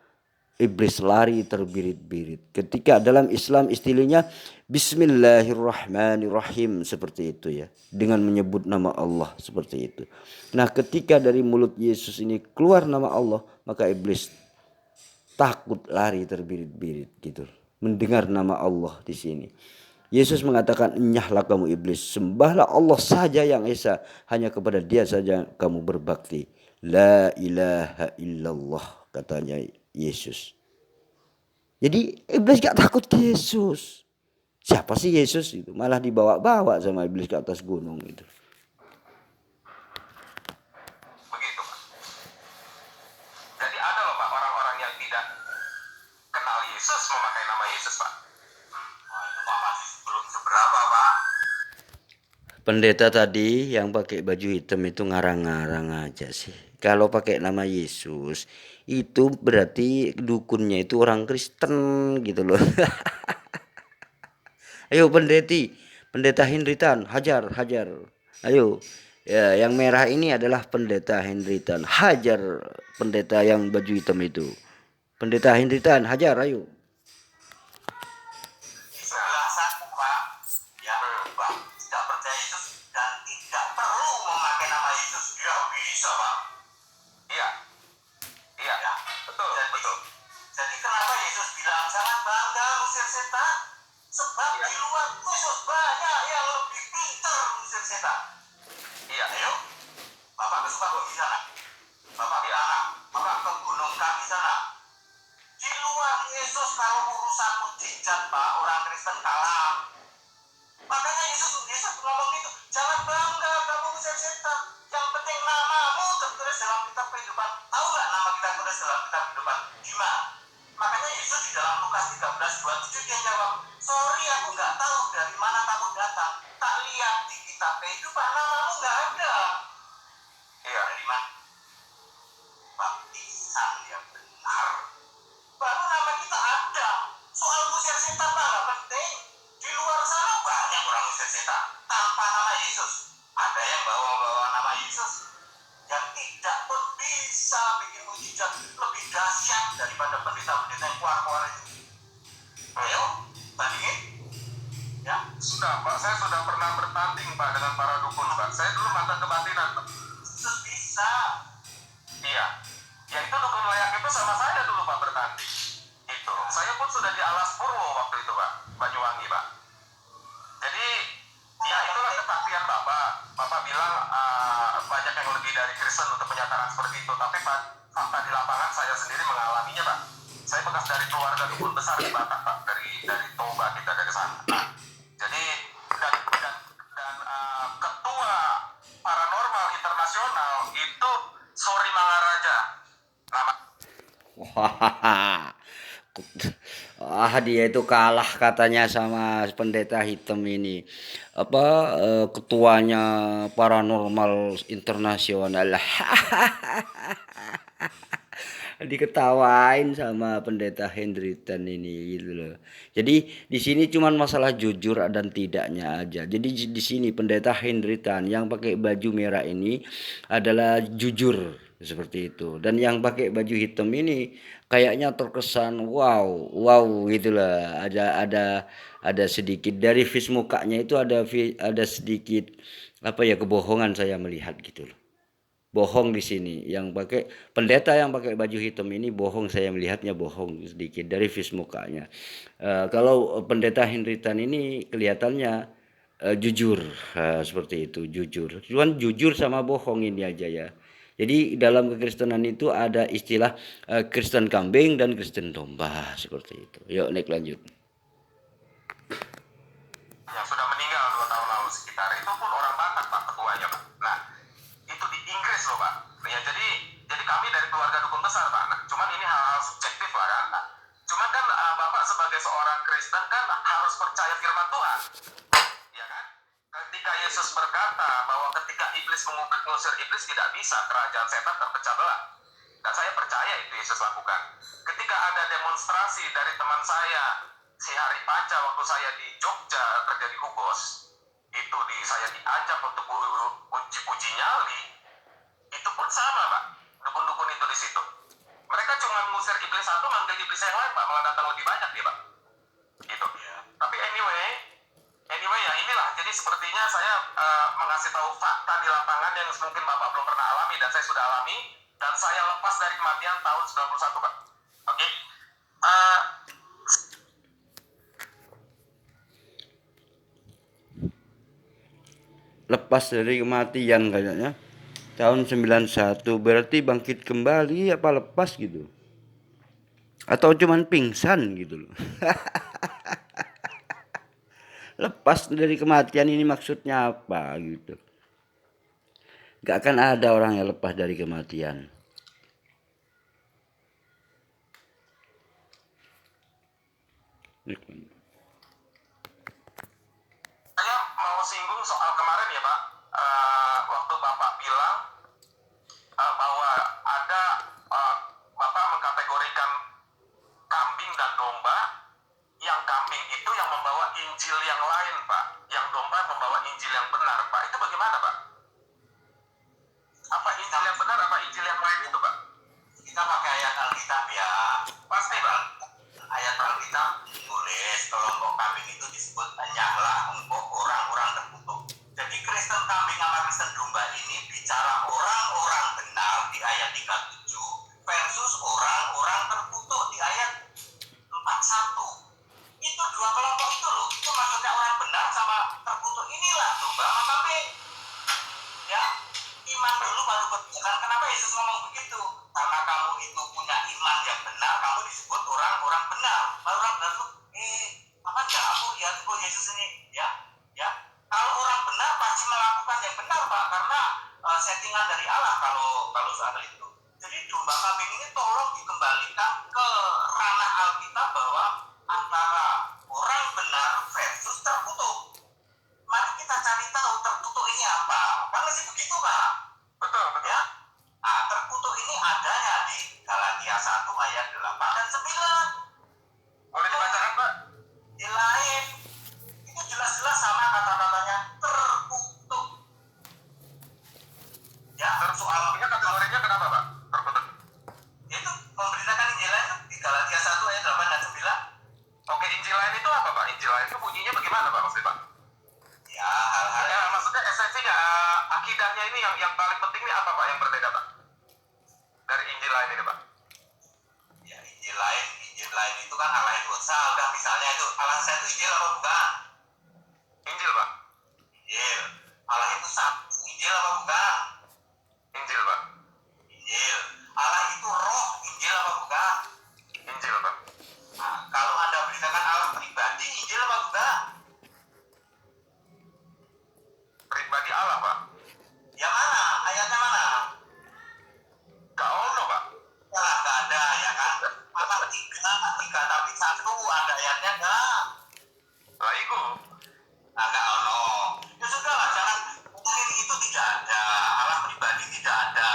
Speaker 1: iblis lari terbirit-birit. Ketika dalam Islam istilahnya Bismillahirrahmanirrahim seperti itu ya, dengan menyebut nama Allah seperti itu. Nah, ketika dari mulut Yesus ini keluar nama Allah, maka iblis takut lari terbirit-birit gitu. Mendengar nama Allah di sini. Yesus mengatakan, "Enyahlah kamu iblis, sembahlah Allah saja yang esa, hanya kepada Dia saja kamu berbakti. La ilaha illallah," katanya Yesus. Jadi iblis gak takut Yesus. Siapa sih Yesus itu? Malah dibawa-bawa sama iblis ke atas gunung itu.
Speaker 2: Begitu, Pak. Jadi ada loh, Pak, orang-orang yang tidak kenal Yesus memakai nama Yesus, Pak. Wah, itu Pak masih belum seberapa, Pak.
Speaker 1: Pendeta tadi yang pakai baju hitam itu ngarang-ngarang aja sih. Kalau pakai nama Yesus itu berarti dukunnya itu orang Kristen gitu loh. Ayo pendeta Henritan, hajar. Ayo. Ya, yang merah ini adalah pendeta Henritan. Hajar pendeta yang baju hitam itu. Pendeta Henritan, hajar ayo.
Speaker 2: Penjelasanku, Pak, ya, Pak, tidak percaya Yesus dan tidak perlu memakai nama Yesus. Ya bisa, Pak. Iya, iya, ya, betul, betul. Jadi kenapa Yesus bilang jangan bangga usir setan? Sebab di luar Yesus banyak yang lebih pintar usir setan. Iya, ayo, Bapak ke Sukabumi sana. Bapak ke anak, Bapak ke gunung kami sana. Di luar Yesus kalau urusan mujizat, Pak, orang Kristen kalah. Makanya Yesus ngomong itu, jangan bangga kamu usir setan. Yang penting namamu tertulis dalam kitab kehidupan. Tahu nggak nama kita tertulis dalam kitab kehidupan? Gimana? Makanya Yesus di dalam Lukas 13:27 dia jawab, sorry aku nggak tahu dari mana kamu datang. Tak lihat di kitab kehidupan namamu nggak ada. Iya. Dari mana? Baptisan yang benar. Baru nama kita ada. Soal usir setan mah nggak penting. Di luar sana banyak orang usir setan tanpa nama Yesus. Ada yang bawa nama Yesus yang tidak pun bisa bikin mujizat lebih dahsyat daripada pendeta-pendeta yang keluar-keluar itu. Ayo, bandingin. Ya, sudah Pak, saya sudah pernah bertanding Pak dengan para dukun Pak. Saya dulu mantan kebatinan Pak. Yesus bisa. Iya. Ya itu dukun layak itu sama saya dulu Pak bertanding. Itu. Saya pun sudah di Alas Purwo waktu itu Pak, Banyuwangi Pak. Jadi ya itulah kesaktian Bapak. Bapak bilang banyak yang lebih dari Kristen untuk penyataan seperti itu. Tapi Pak, fakta di lapangan saya sendiri mengalaminya Pak. Saya bekas dari keluarga dukun besar di Batak Pak, dari Toba kita dari sana. Jadi dan ketua paranormal internasional itu Sori Mangaraja. Nama
Speaker 1: Wah, dia itu kalah katanya sama pendeta hitam ini. Apa ketuanya paranormal internasional. Diketawain sama pendeta Hendritan ini gitu loh. Jadi di sini cuman masalah jujur dan tidaknya aja. Jadi di sini pendeta Hendritan yang pakai baju merah ini adalah jujur seperti itu. Dan yang pakai baju hitam ini kayaknya terkesan wow gitulah. Ada sedikit dari vis mukanya itu ada sedikit apa ya kebohongan saya melihat gitu loh. Bohong di sini yang pakai pendeta yang pakai baju hitam ini bohong, saya melihatnya bohong sedikit dari vis mukanya. Kalau pendeta Henritan ini kelihatannya jujur, seperti itu, jujur, cuman jujur sama bohong ini aja ya. Jadi dalam kekristenan itu ada istilah Kristen kambing dan Kristen domba seperti itu. Yuk naik lanjut.
Speaker 2: yang sudah meninggal 2 tahun lalu sekitar, itu pun orang Batak Pak ketuanya Pak. Nah itu di Inggris loh Pak. Ya jadi kami dari keluarga dukun besar Pak. Nah, cuman ini hal-hal subjektif lah kan. Nah, cuman kan Bapak sebagai seorang Kristen kan harus percaya firman Tuhan, ya kan? Ketika Yesus berkata bahwa ketika iblis mengusir iblis tidak bisa kerajaan setan terpecah belah. Dan saya percaya itu Yesus lakukan. Ketika ada demonstrasi dari teman saya si Hari Panca waktu saya di Jogja kerja di Hugos, itu saya diajak untuk uji nyali, itu pun sama Pak, dukun-dukun itu di situ. Mereka cuma mengusir iblis satu, manggil iblis yang lain Pak, malah datang lebih banyak dia Pak. Gitu. Tapi anyway ya inilah. Jadi sepertinya saya mengasih tahu fakta di lapangan yang mungkin Bapak belum pernah alami dan saya sudah alami, dan saya lepas dari kematian tahun 91 Pak. Oke.
Speaker 1: Lepas dari kematian kayaknya tahun 91, berarti bangkit kembali apa lepas gitu, atau cuman pingsan gitu loh. Lepas dari kematian ini maksudnya apa gitu. Gak akan ada orang yang lepas dari kematian.
Speaker 2: Saya mau singgung soal kemarin ya Pak, waktu Bapak bilang bahwa ada Bapak mengkategorikan kambing dan domba, yang kambing itu yang membawa Injil yang lain Pak, yang domba membawa Injil yang benar Pak. Itu bagaimana Pak? Apa Injil yang benar, apa Injil yang lain itu Pak? Kita pakai ayat Alkitab ya. Pasti Pak. Ayat Alkitab tulis kelompok kambing itu disebut hanyalah untuk orang-orang terkutuk. Jadi Kristen kambing sama Kristen domba ini bicara orang-orang benar di ayat 37 versus orang-orang terkutuk di ayat 41. Itu dua kelompok itu loh. Itu maksudnya orang benar sama terkutuk. Inilah domba sama kambing. Ya, iman dulu baru berjalan. Kenapa Yesus ngomong begitu? Karena kamu itu punya iman yang benar, kamu disebut orang-orang benar. Baru orang benar tuh, apa ya? Aku lihat kok Yesus ini, ya. Kalau orang benar pasti melakukan yang benar Pak, karena settingan dari Allah kalau soal itu. Jadi domba kambing ini tolong dikembalikan ke ranah Alkitab bahwa antara orang benar versus terkutuk. Mari kita cari tahu terkutuk ini apa. Karena sih begitu Pak. Betul. Ya. Nah, terkutuk ini adanya di Galatia 1 ayat 8 dan 9. Boleh dibacakan Pak? Di lain itu jelas-jelas sama kata-katanya terkutuk. Ya, soalnya kategorinya kenapa Pak? Terkutuk. Itu memberitakan Injil lain di Galatia 1 ayat 8 dan 9. Oke, Injil lain itu apa Pak? Injil lain itu bunyinya bagaimana Pak maksudnya Pak? Ya, hal-hal ya, maksudnya esensinya akidahnya ini yang paling penting ini apa Pak yang berbeda Pak dari Injil lain ini Pak? Ya, Injil lain itu kan Allah itu esa. Udah misalnya itu Allah saya itu Injil apa bukan? Injil Pak. Injil. Allah itu satu. Injil apa bukan? Injil Pak. Injil. Allah itu roh. Injil apa bukan? Injil Pak. Nah, kalau Anda beritakan Allah pribadi, Injil apa bukan? Pribadi Allah Pak. Ya mana? Ayatnya mana? Gak ono Pak. Ya gak ada ya kan. Allah tiga tapi satu, ada ayatnya gak? Lah itu. Nah gak ono. Ya sudah lah, jangan ngomongin itu. Tidak ada. Allah pribadi tidak ada.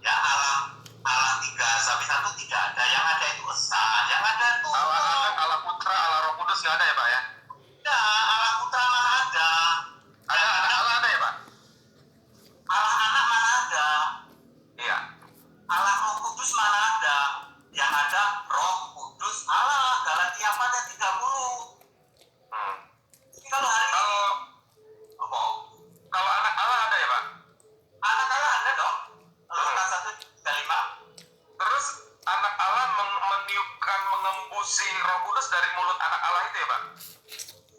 Speaker 2: Ya Allah tiga tapi satu tidak ada. Yang ada itu esa. Yang ada itu Allah Putra, Allah Roh Kudus gak ada ya Pak ya? Ya, Allah Putra mana ada? Ada Allah ada ya Pak? Allah Anak mana ada? Iya. Allah Roh Kudus mana ada? Yang ada Roh Kudus Allah. Galatia 4 ayat 30. Jadi kalau hari ini apa? Kalau anak Allah ada ya Pak? Anak Allah ada dong. Lukas 1:35. Terus anak Allah meniupkan, mengembusi Roh Kudus dari mulut anak Allah itu ya Pak?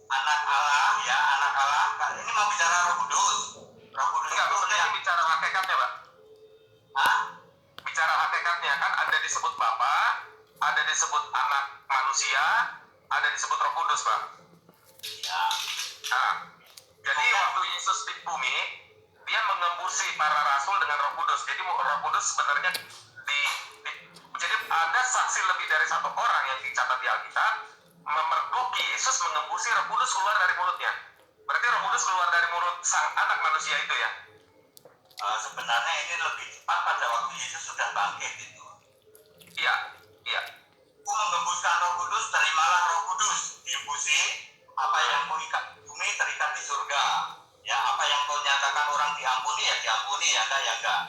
Speaker 2: Anak Allah ya, anak Allah. Ini mau bicara Roh Kudus. Roh Kudus enggak, maksudnya ini bicara hakikatnya Pak? Hah? disebut anak manusia, ada disebut Roh Kudus, Pak.
Speaker 3: Ya.
Speaker 2: Nah, jadi waktu Yesus di bumi, dia mengembusi para rasul dengan Roh Kudus. Jadi Roh Kudus sebenarnya jadi ada saksi lebih dari satu orang yang dicatat di Alkitab memergoki Yesus mengembusi Roh Kudus keluar dari mulutnya. Berarti Roh Kudus keluar dari mulut sang anak manusia itu ya?
Speaker 3: Sebenarnya ini lebih cepat pada waktu Yesus sudah bangkit itu.
Speaker 2: Iya, iya.
Speaker 3: Aku menggembuskan Roh Kudus, terimalah Roh Kudus, diembusi, apa yang kau ikat di bumi terikat di surga. Ya, apa yang kau nyatakan orang diampuni ya enggak ya enggak.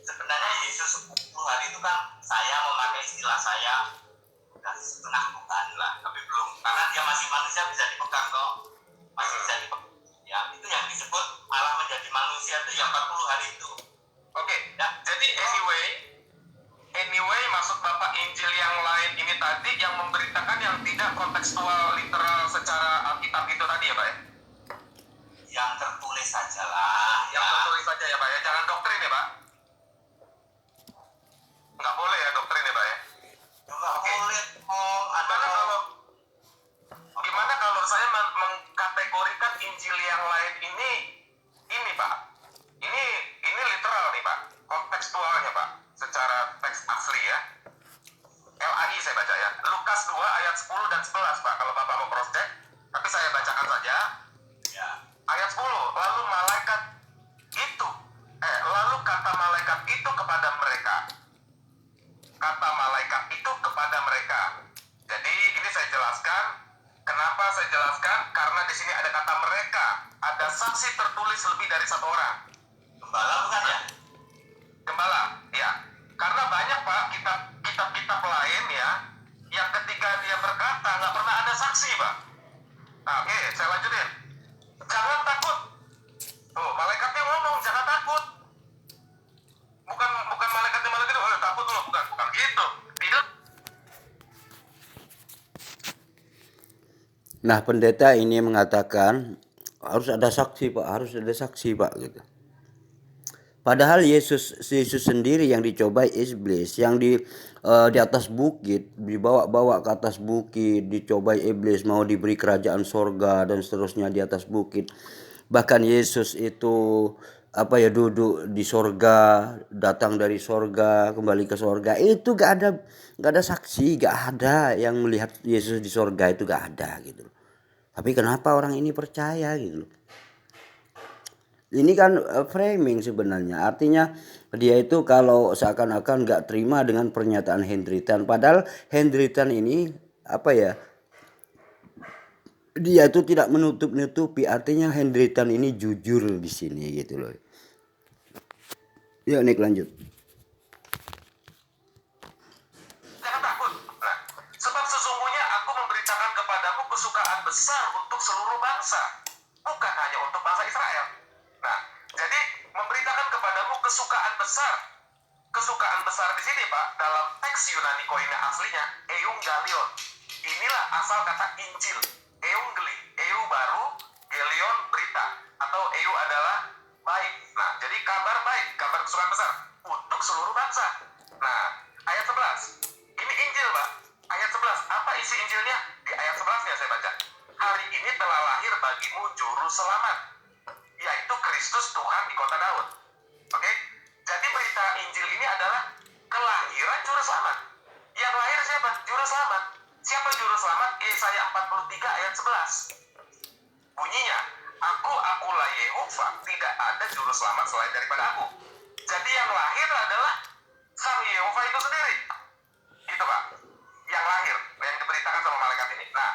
Speaker 3: Sebenarnya Yesus 10 hari itu kan, saya memakai istilah saya udah setengah bukan lah, tapi belum, karena dia masih manusia, bisa dipegang kok, masih bisa dipegang. Ya, itu yang disebut Allah menjadi manusia itu yang 40 hari itu.
Speaker 2: Oke, ya. Jadi anyway maksud Bapak Injil yang lain ini tadi yang memberitakan yang tidak kontekstual literal secara Alkitab itu tadi ya Pak ya?
Speaker 3: Yang tertulis saja lah.
Speaker 2: Yang tertulis saja ya Pak ya, jangan doktrin ya Pak? Nggak boleh ya doktrin ya Pak ya?
Speaker 3: Nggak boleh.
Speaker 2: Gimana kalau saya mengkategorikan Injil yang lain ini Pak? Ini literal nih Pak, kontekstualnya Pak, secara teks asli ya. LAI saya baca ya, Lukas 2 ayat 10 dan 11 Pak, kalau Bapak mau cross check, tapi saya bacakan saja.
Speaker 3: Ya.
Speaker 2: Ayat 10, lalu kata malaikat itu kepada mereka. Kata malaikat itu kepada mereka. Jadi ini saya jelaskan. Kenapa saya jelaskan? Karena di sini ada kata mereka. Ada saksi tertulis lebih dari satu orang.
Speaker 3: Gembala bukan ya?
Speaker 2: Gembala, ya. Karena banyak Pak kitab-kitab lain ya, yang ketika dia berkata nggak pernah ada saksi Pak. Nah, oke, saya lanjutin. Jangan takut. Tuh, malaikatnya ngomong jangan takut. Bukan malaikatnya takut loh, bukan gitu. Tidak.
Speaker 1: Nah, pendeta ini mengatakan harus ada saksi Pak gitu. Padahal Yesus sendiri yang dicobai iblis, yang di atas bukit, dibawa ke atas bukit, dicobai iblis, mau diberi kerajaan sorga dan seterusnya di atas bukit. Bahkan Yesus itu duduk di sorga, datang dari sorga, kembali ke sorga. Itu gak ada saksi, gak ada yang melihat Yesus di sorga, itu gak ada gitu. Tapi kenapa orang ini percaya gitu? Ini kan framing sebenarnya. Artinya dia itu kalau seakan-akan gak terima dengan pernyataan Henry Tan. Padahal Henry Tan ini dia itu tidak menutup-nutupi. Artinya Henry Tan ini jujur di sini gitu loh. Ya, Nick lanjut.
Speaker 2: Jangan takut. Nah, sebab sesungguhnya aku memberitakan kepadamu kesukaan besar untuk seluruh bangsa, bukan hanya untuk bangsa Israel. Nah, jadi memberitakan kepadamu kesukaan besar. Kesukaan besar di sini Pak, dalam teks Yunani koine aslinya euangelion. Inilah asal kata Injil. Euangeli, eu baru, gelion berita, atau eu adalah baik. Nah, jadi kabar baik, kabar kesukaan besar untuk seluruh bangsa. Nah, ayat 11. Ini Injil, Pak. Ayat 11. Apa isi Injilnya? Di ayat 11-nya saya baca. Hari ini telah lahir bagimu juru selamat, yaitu Kristus Tuhan di kota Daud. Oke? Jadi berita Injil ini adalah kelahiran juru selamat. Yang lahir siapa? Juru selamat. Siapa juru selamat? Yesaya 43 ayat 11. Bunyinya, akulah Yehova, tidak ada juru selamat selain daripada aku. Jadi yang lahir adalah Sang Yehova itu sendiri. Itu Pak, yang lahir, yang diberitakan sama malaikat ini. Nah,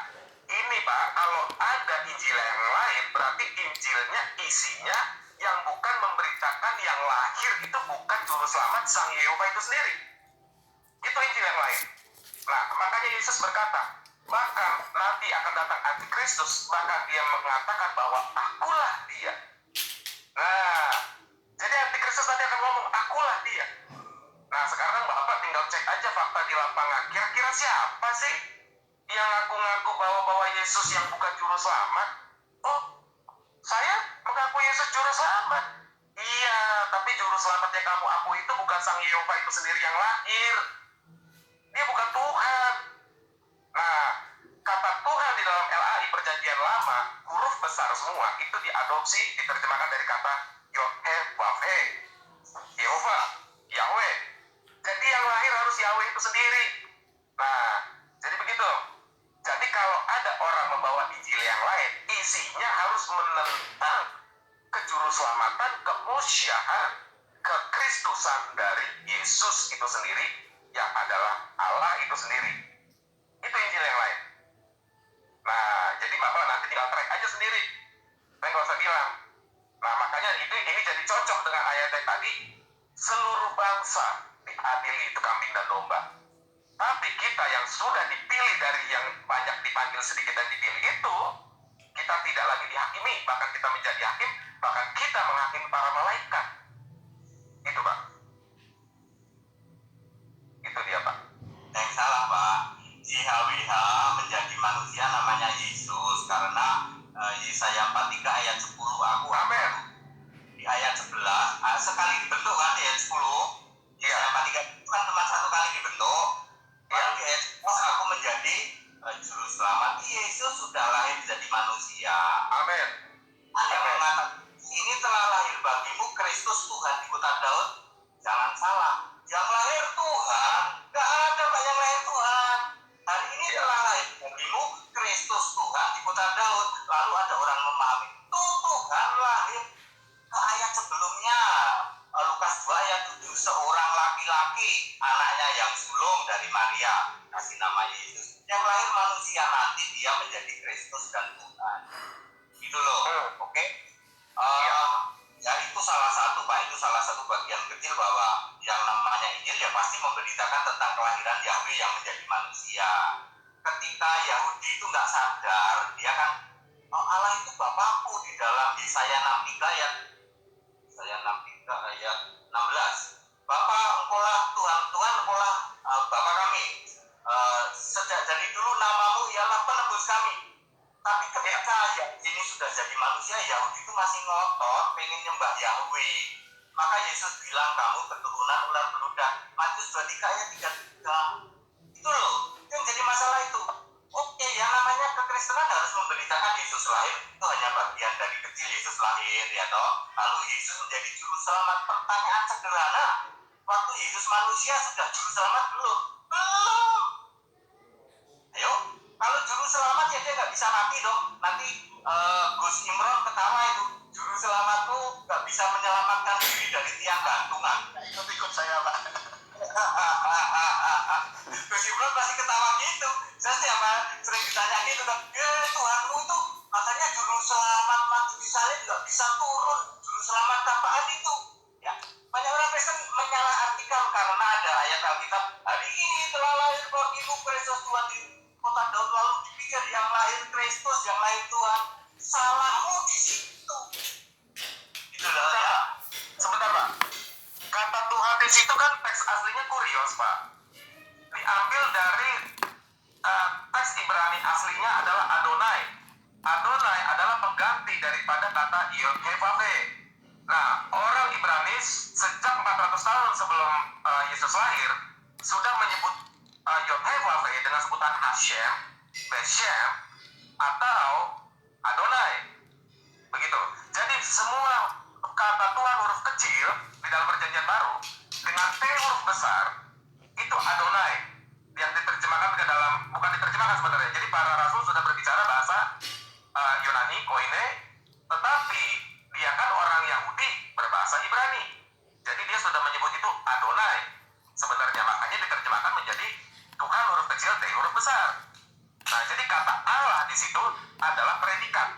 Speaker 2: ini Pak, kalau ada Injil yang lain, berarti Injilnya isinya yang bukan memberitakan yang lahir itu bukan juru selamat Sang Yehova itu sendiri. Itu Injil yang lain. Nah, makanya Yesus berkata, bahkan nanti akan datang Antikristus, maka dia mengatakan bahwa akulah dia. Nah, jadi Antikristus nanti akan ngomong, akulah dia. Nah, sekarang Bapak tinggal cek aja fakta di lapangan. Kira-kira siapa sih yang ngaku-ngaku bahwa Yesus yang bukan juru selamat? Oh, saya mengaku Yesus juru selamat. Iya, tapi juru selamat yang kamu akui itu bukan Sang Yehova itu sendiri yang lahir. Dia bukan Tuhan. Islam itu diadopsi, diterjemahkan dari kata Yod-He-Vav-He, Yehova, Yahweh. Jadi yang lahir harus Yahweh itu sendiri. Nah, jadi begitu. Jadi kalau ada orang membawa Injil yang lain, isinya harus menentang kejuruselamatan, kemusyahan, kekristusan dari Yesus itu sendiri, yang adalah Allah itu sendiri. Itu Injil yang lain. Nah, jadi Bapak nanti tinggal track aja sendiri. Saya nggak usah bilang. Nah, makanya ini jadi cocok dengan ayat yang tadi. Seluruh bangsa diadili itu kambing dan domba. Tapi kita yang sudah dipilih dari yang banyak dipanggil sedikit dan dipilih itu, kita tidak lagi dihakimi, bahkan kita menjadi hakim, bahkan kita menghakimi para malaikat. Itu Pak. Itu dia Pak.
Speaker 3: Yang salah Pak, JHWH menjadi manusia namanya Yesus karena Yesaya 43 ayat 10 aku
Speaker 2: Amin.
Speaker 3: di ayat 11 sekali dibentuk kan di ayat 10. Yesaya 43 itu kan cuma satu kali dibentuk. Lalu di ayat 11 aku menjadi juru selamat. Yesus sudah lahir menjadi manusia.
Speaker 2: Amin.
Speaker 3: Ada yang mengatakan ini telah lahir bagimu Kristus Tuhan di kota Daud. Jangan salah, yang lahir Tuhan. Gak ada Pak yang lahir Tuhan. Hari ini telah lahir bagimu Kristus Tuhan di kota Daud. Lalu ada orang memahami Tuhan lahir ke ayat sebelumnya, Lukas 2 ayat 7, seorang laki-laki anaknya yang sulung dari Maria kasih nama Yesus. Yang lahir manusia nanti dia menjadi Kristus dan Tuhan. Gitu loh. Oke. Ya itu salah satu Pak, itu salah satu bagian kecil bahwa yang namanya Injil ya pasti memberitakan tentang kelahiran Yahweh yang menjadi manusia. Ketika Yahudi itu nggak sadar, dia kan Allah itu Bapakku di dalam Yesaya 63 ayat 16. Bapa engkaulah Tuhan engkaulah Bapa kami. Sejak dari dulu namamu ialah penebus kami. Tapi ketika ini sudah jadi manusia, Yahudi itu masih ngotot pengen nyembah Yahweh. Maka Yesus bilang kamu keturunan ular beluda. Matius 23 ayat 33. Itu loh, yang jadi masalah itu. Oke, yang namanya kekristenan harus memberitakan Yesus lahir. Itu hanya bagian dari kecil Yesus lahir ya toh. Lalu Yesus menjadi juru selamat. Pertanyaan sederhana, waktu Yesus manusia sudah juru selamat belum? Belum. Ayo, kalau juru selamat ya dia nggak bisa mati dong. Nanti Gus Imron ketawa itu. Juru selamatmu nggak bisa menyelamatkan diri dari tiang gantungan. Ikut saya Pak. Gus Imron pasti ketawa gitu. Saya sering ditanya gitu kan. Tuhanmu itu makanya juru selamat mati di salib nggak bisa turun. Juru selamat apaan itu? Ya, banyak orang Kristen menyalahartikan karena ada ayat Alkitab. Hari ini telah lahir bagimu Kristus Tuhan di kota Daud, lalu dipikir yang lahir Kristus, yang lahir Tuhan. Salahmu di situ. Itulah ya.
Speaker 2: Sebentar Pak. Kata Tuhan di situ kan teks aslinya kurios Pak. Diambil dari teks Ibrani aslinya adalah Adonai. Adonai adalah pengganti daripada kata Yod-He-Vav-He. Nah, orang Ibrani sejak 400 tahun sebelum Yesus lahir sudah menyebut Yod-He-Vav-He dengan sebutan Hashem, Beshem, atau Adonai. Begitu. Jadi semua kata Tuhan huruf kecil di dalam perjanjian baru dengan T huruf besar itu Adonai yang diterjemahkan ke dalam, bukan diterjemahkan sebenarnya. Jadi para rasul sudah berbicara bahasa Yunani, Koine, tetapi dia kan orang Yahudi berbahasa Ibrani. Jadi dia sudah menyebut itu Adonai. Sebenarnya makanya diterjemahkan menjadi Tuhan huruf kecil, T huruf besar. Nah, jadi kata Allah di situ adalah predikat.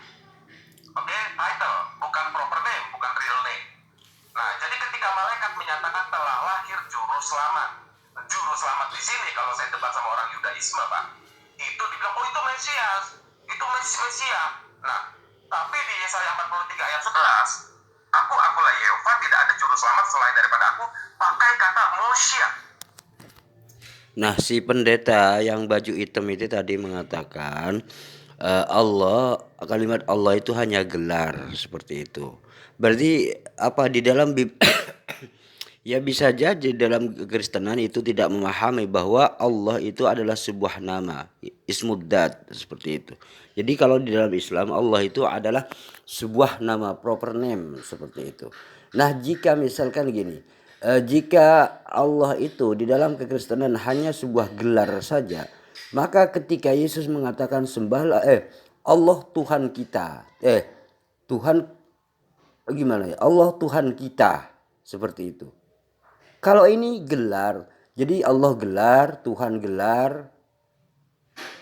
Speaker 2: Oke, title, bukan proper name, bukan real name. Nah, jadi ketika malaikat menyatakan telah lahir juru selamat. Juru selamat di sini kalau saya debat sama orang Yudaisme, Pak, itu dibilang, oh itu Mesias, itu Mesia. Nah, tapi di Yesaya 43 ayat 11, akulah Yehova, tidak ada juru selamat selain daripada aku, pakai kata Mosya.
Speaker 1: Nah, si pendeta yang baju hitam itu tadi mengatakan Allah, kalimat Allah itu hanya gelar seperti itu. Berarti apa di dalam Ya bisa jadi dalam kekristenan itu tidak memahami bahwa Allah itu adalah sebuah nama, ismuddad seperti itu. Jadi kalau di dalam Islam Allah itu adalah sebuah nama, proper name seperti itu. Nah jika misalkan gini, jika Allah itu di dalam kekristenan hanya sebuah gelar saja, maka ketika Yesus mengatakan sembahlah Allah Tuhan kita, Tuhan gimana ya? Allah Tuhan kita seperti itu. Kalau ini gelar, jadi Allah gelar, Tuhan gelar.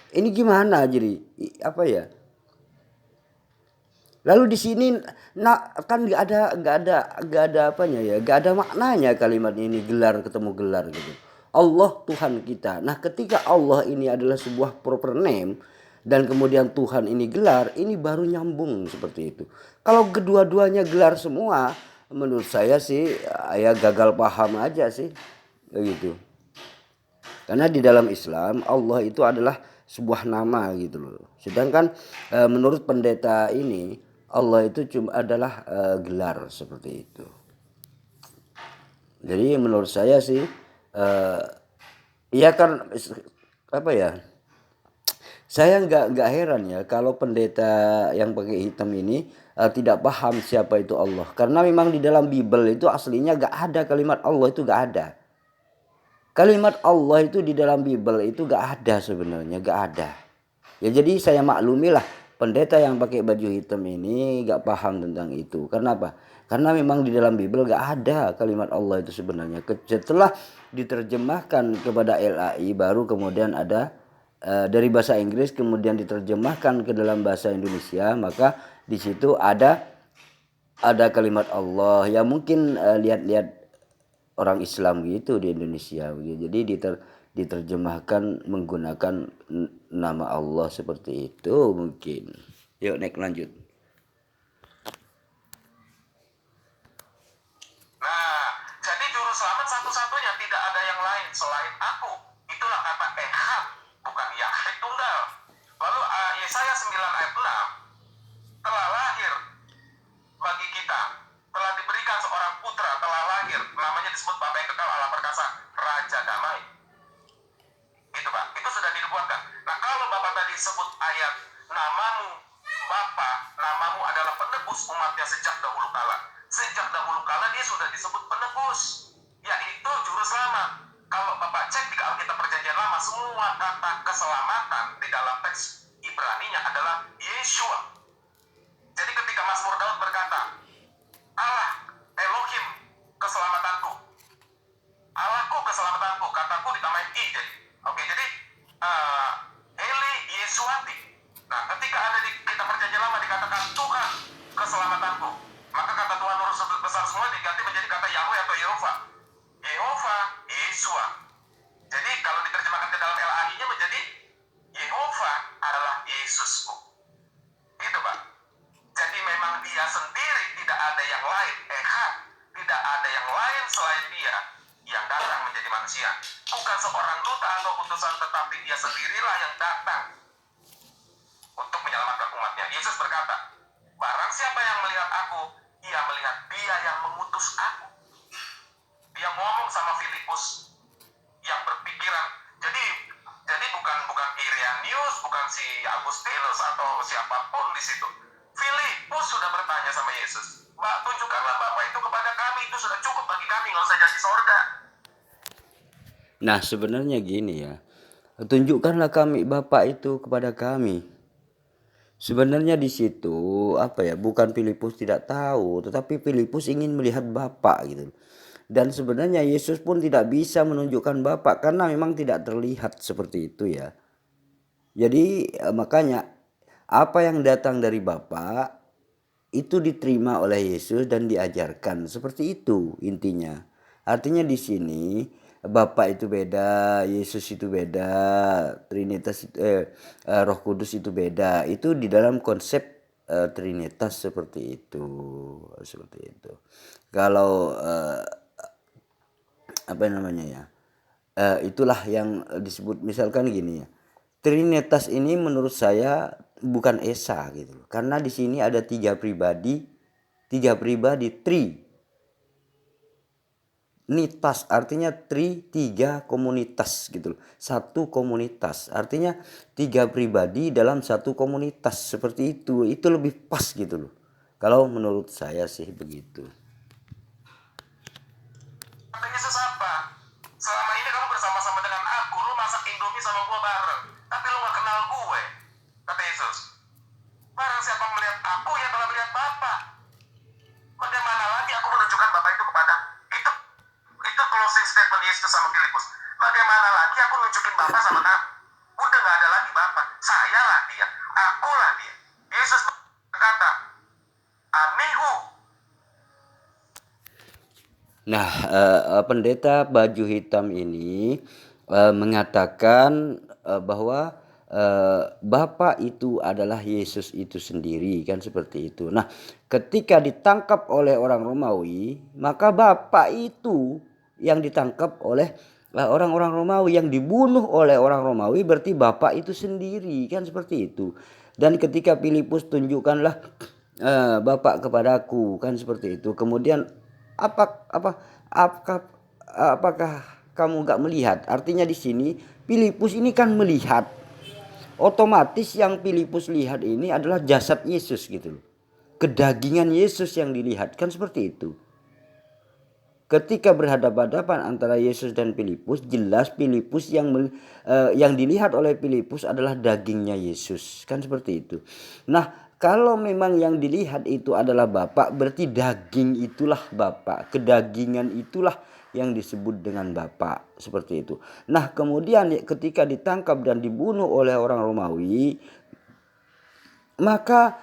Speaker 1: Ini gimana jadi apa ya? Lalu di sini kan nggak ada apanya ya, nggak ada maknanya kalimat ini gelar ketemu gelar gitu. Allah Tuhan kita. Nah ketika Allah ini adalah sebuah proper name dan kemudian Tuhan ini gelar, ini baru nyambung seperti itu. Kalau kedua-duanya gelar semua, menurut saya sih ya gagal paham aja sih begitu. Karena di dalam Islam Allah itu adalah sebuah nama gitu loh. Sedangkan menurut pendeta ini Allah itu cuma adalah gelar seperti itu. Jadi menurut saya sih ya kan apa ya? Saya nggak heran ya kalau pendeta yang pakai hitam ini tidak paham siapa itu Allah. Karena memang di dalam Bible itu aslinya nggak ada kalimat Allah itu nggak ada. Kalimat Allah itu di dalam Bible itu gak ada sebenarnya, gak ada. Ya jadi saya maklumilah pendeta yang pakai baju hitam ini gak paham tentang itu. Karena apa? Karena memang di dalam Bible gak ada kalimat Allah itu sebenarnya. Setelah diterjemahkan kepada LAI baru kemudian ada dari bahasa Inggris kemudian diterjemahkan ke dalam bahasa Indonesia, maka di situ ada kalimat Allah. Ya mungkin lihat-lihat orang Islam gitu di Indonesia gitu. Jadi diterjemahkan menggunakan nama Allah seperti itu mungkin. Yuk naik lanjut.
Speaker 2: Nah, jadi juru selamat satu-satunya, tidak ada yang lain selain aku. Itulah kata Ehad, bukan Yahweh tunggal. Lalu Yesaya 9 ayat 6, telah lahir bagi kita, telah diberikan seorang putra, telah lahir, namanya disebut Bapa yang kekal, Allah perkasa, Raja Damai. Gitu Pak, itu sudah dinubuatkan. Nah kalau Bapak tadi sebut ayat, namamu Bapa, namamu adalah penebus umatnya sejak dahulu kala. Sejak dahulu kala dia sudah disebut penebus, yaitu juru selamat. Kalau Bapak cek di Alkitab Perjanjian Lama, semua kata keselamatan di dalam teks Ibrani-nya adalah Yeshua. Jadi ketika Mazmur Daud berkata, Allah, Elohim, keselamatanku, Allahku keselamatanku, kataku ditambahin I. Oke, jadi Eli Yesuati. Nah, ketika ada di kitab Perjanjian Lama dikatakan Tuhan keselamatanku, maka kata Tuhan huruf besar semua diganti menjadi kata Yahweh atau Yehova. Yehova, Yesua. Jadi kalau diterjemahkan ke dalam LAI-nya menjadi Yehova adalah Yesusku. Gitu Pak. Jadi memang dia sendiri, tidak ada yang lain. Tidak ada yang lain selain dia yang datang menjadi manusia. Bukan seorang duta atau utusan, tetapi dia sendirilah yang datang untuk menyelamatkan umatnya. Yesus berkata, barang siapa yang melihat aku, ia melihat dia yang mengutus aku. Dia ngomong sama Filipus yang berpikiran. Jadi bukan Irenaeus, bukan si Agustinus atau siapapun di situ. Filipus sudah bertanya sama Yesus, tunjukkanlah Bapa itu kepada kami, itu sudah cukup bagi kami, nggak usah janji sorga.
Speaker 1: Nah sebenarnya gini ya, tunjukkanlah kami Bapa itu kepada kami. Sebenarnya di situ apa ya, bukan Filipus tidak tahu, tetapi Filipus ingin melihat Bapa gitu. Dan sebenarnya Yesus pun tidak bisa menunjukkan Bapa karena memang tidak terlihat seperti itu ya. Jadi makanya apa yang datang dari Bapa itu diterima oleh Yesus dan diajarkan, seperti itu intinya. Artinya di sini Bapa itu beda, Yesus itu beda, Trinitas Roh Kudus itu beda. Itu di dalam konsep Trinitas seperti itu. Kalau apa namanya ya? Itulah yang disebut misalkan gini ya. Trinitas ini menurut saya bukan esa gitu. Karena di sini ada tiga pribadi, tri. nitas artinya tiga komunitas gitu loh. Satu komunitas artinya tiga pribadi dalam satu komunitas, seperti itu. Itu lebih pas gitu loh. Kalau menurut saya sih begitu.
Speaker 2: Kata Yesus apa? Selama ini kamu bersama-sama dengan aku, lu masak Indomie sama gua bareng, tapi lu gak kenal gue. Kata Yesus, barang siapa melihat aku, ya telah melihat Bapa. Bagaimana lagi aku menunjukkan Bapa itu kepada itu closing statement Yesus sama Filipus. Bagaimana lagi aku nunjukin Bapa sama kamu? Udah gak ada lagi Bapa, saya lah dia, aku lah dia. Yesus berkata, Amihu.
Speaker 1: Nah, pendeta baju hitam ini mengatakan bahwa Bapa itu adalah Yesus itu sendiri, kan seperti itu. Nah, ketika ditangkap oleh orang Romawi, maka Bapa itu yang ditangkap oleh orang-orang Romawi, yang dibunuh oleh orang Romawi, berarti Bapa itu sendiri, kan seperti itu. Dan ketika Filipus, tunjukkanlah Bapak kepadaku, kan seperti itu. Kemudian apakah kamu gak melihat? Artinya di sini Filipus ini kan melihat. Otomatis yang Filipus lihat ini adalah jasad Yesus gitu loh. Kedagingan Yesus yang dilihat, kan seperti itu. Ketika berhadapan-hadapan antara Yesus dan Filipus, jelas Filipus yang dilihat oleh Filipus adalah dagingnya Yesus, kan seperti itu. Nah, kalau memang yang dilihat itu adalah Bapa, berarti daging itulah Bapa, kedagingan itulah yang disebut dengan Bapa, seperti itu. Nah, kemudian ketika ditangkap dan dibunuh oleh orang Romawi, maka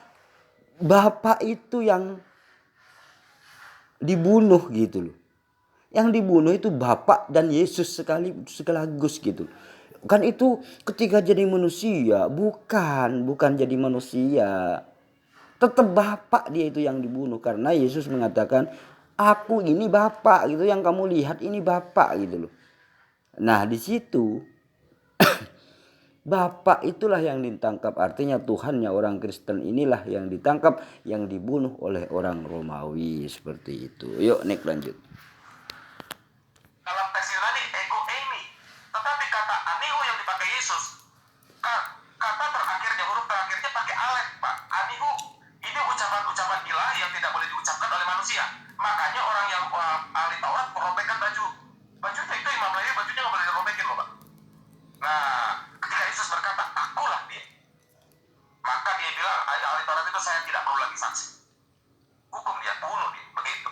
Speaker 1: Bapa itu yang dibunuh gitu loh. Yang dibunuh itu Bapa dan Yesus sekaligus gitu. Kan itu ketika jadi manusia, bukan jadi manusia. Tetap Bapa dia itu yang dibunuh, karena Yesus mengatakan, aku ini Bapa gitu, yang kamu lihat ini Bapa gitu loh. Nah, di situ Bapa itulah yang ditangkap, artinya Tuhannya orang Kristen inilah yang ditangkap, yang dibunuh oleh orang Romawi, seperti itu. Yuk, next lanjut.
Speaker 2: Dalam teks Yunani ego eimi, tetapi kata anihu yang dipakai Yesus, kata terakhirnya, huruf terakhirnya pakai alef, Pak. Anihu ini ucapan-ucapan ilahi yang tidak boleh diucapkan oleh manusia. Makanya orang yang ahli Taurat merobekkan bajunya, itu Imam Lewi bajunya nggak boleh dirobekin loh, Pak. Nah, ketika Yesus berkata akulah dia, maka dia bilang ahli Taurat itu, saya tidak perlu lagi saksi, hukum dia, bunuh dia, begitu.